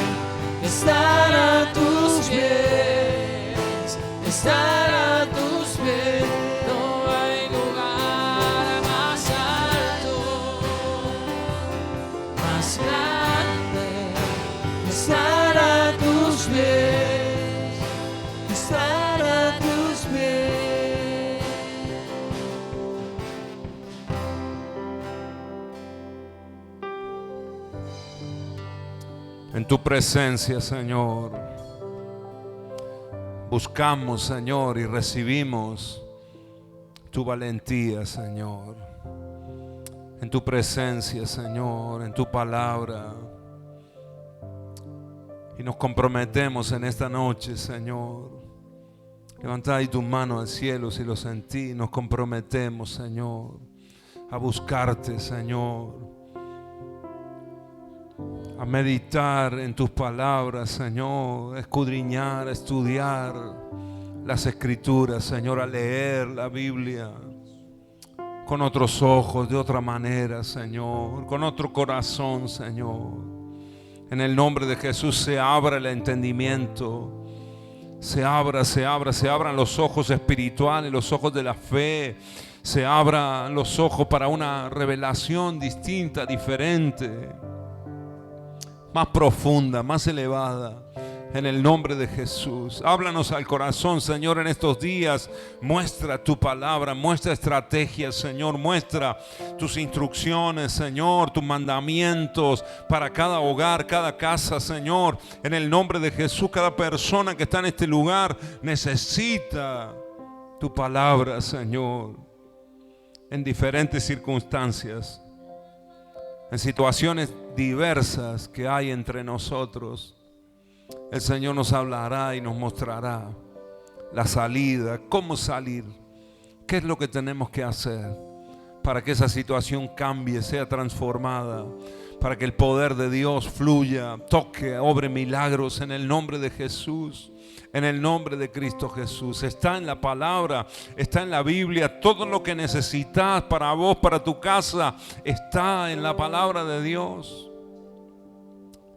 que estar a tus pies, estar a tus pies. No hay lugar más alto, más grande que estar a tus pies, estar a tus pies. En tu presencia, Señor, buscamos, Señor, y recibimos tu valentía, Señor. En tu presencia, Señor, en tu palabra. Y nos comprometemos en esta noche, Señor. Levanta ahí tu mano al cielo si lo sentí. Nos comprometemos, Señor, a buscarte, Señor. A meditar en tus palabras, Señor, a escudriñar, a estudiar las Escrituras, Señor, a leer la Biblia con otros ojos, de otra manera, Señor, con otro corazón, Señor. En el nombre de Jesús se abra el entendimiento, se abran los ojos espirituales, los ojos de la fe, se abran los ojos para una revelación distinta, diferente, más profunda, más elevada, en el nombre de Jesús. Háblanos al corazón, Señor, en estos días. Muestra tu palabra, muestra estrategias, Señor, muestra tus instrucciones, Señor, tus mandamientos para cada hogar, cada casa, Señor, en el nombre de Jesús. Cada persona que está en este lugar necesita tu palabra, Señor, en diferentes circunstancias, en situaciones diversas que hay entre nosotros. El Señor nos hablará y nos mostrará la salida, cómo salir, qué es lo que tenemos que hacer para que esa situación cambie, sea transformada, para que el poder de Dios fluya, toque, obre milagros en el nombre de Jesús. En el nombre de Cristo Jesús. Está en la palabra, está en la Biblia. Todo lo que necesitas para vos, para tu casa, está en la palabra de Dios.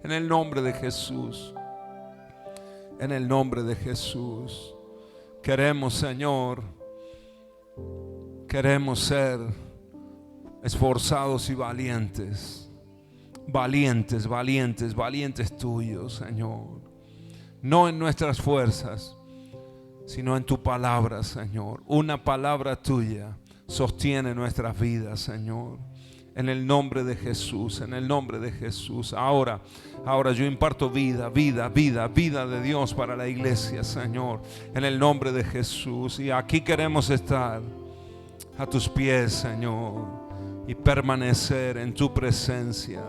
En el nombre de Jesús. En el nombre de Jesús. Queremos, Señor, queremos ser esforzados y valientes. Valientes, valientes, valientes tuyos, Señor. No en nuestras fuerzas, sino en tu palabra, Señor. Una palabra tuya sostiene nuestras vidas, Señor. En el nombre de Jesús, en el nombre de Jesús. Ahora yo imparto vida de Dios para la iglesia, Señor. En el nombre de Jesús. Y aquí queremos estar a tus pies, Señor, y permanecer en tu presencia.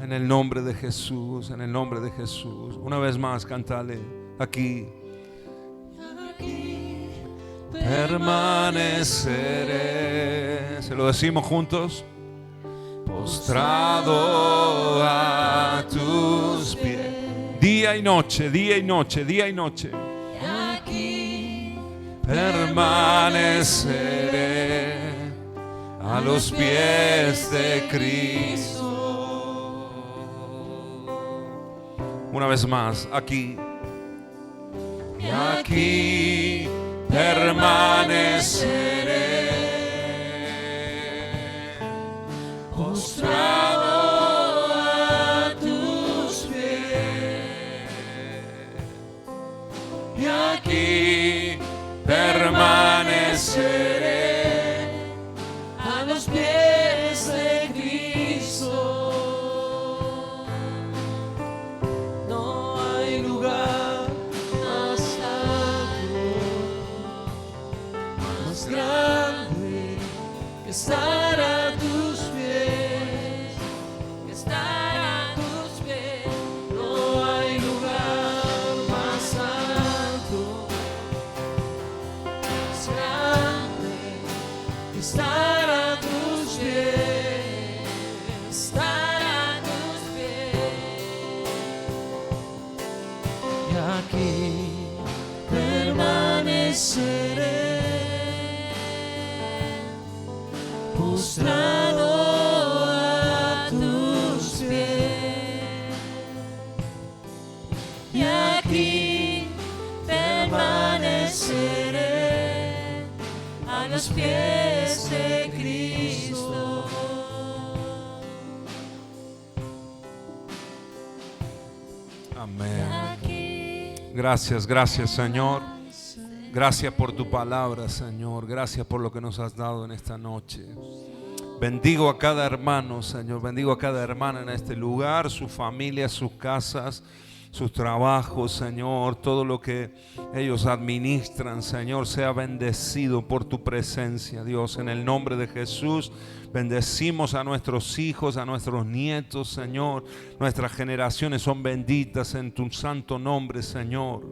En el nombre de Jesús, en el nombre de Jesús. Una vez más, cántale aquí. Aquí Permaneceré. ¿Se lo decimos juntos? Postrado a tus pies. Día y noche, día y noche, día y noche. Aquí Permaneceré a los pies de Cristo. Una vez más, aquí. Y aquí permaneceré, postrado a tus pies. Y aquí permaneceré a los pies de Cristo. No hay lugar más alto, más grande Amén. Gracias, gracias, Señor. Gracias por tu palabra, Señor. Gracias por lo que nos has dado en esta noche. Bendigo a cada hermano, Señor. Bendigo a cada hermana en este lugar, sus familias, sus casas, sus trabajos, Señor. Todo lo que ellos administran, Señor, sea bendecido por tu presencia, Dios. En el nombre de Jesús, bendecimos a nuestros hijos, a nuestros nietos, Señor. Nuestras generaciones son benditas en tu santo nombre, Señor.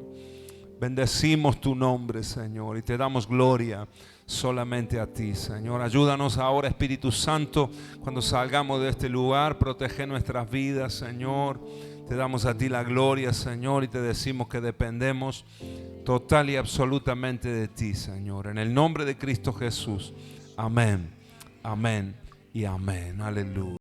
Bendecimos tu nombre, Señor, y te damos gloria solamente a ti, Señor. Ayúdanos ahora, Espíritu Santo, cuando salgamos de este lugar, protege nuestras vidas, Señor. Te damos a ti la gloria, Señor, y te decimos que dependemos total y absolutamente de ti, Señor. En el nombre de Cristo Jesús. Amén, amén y amén. Aleluya.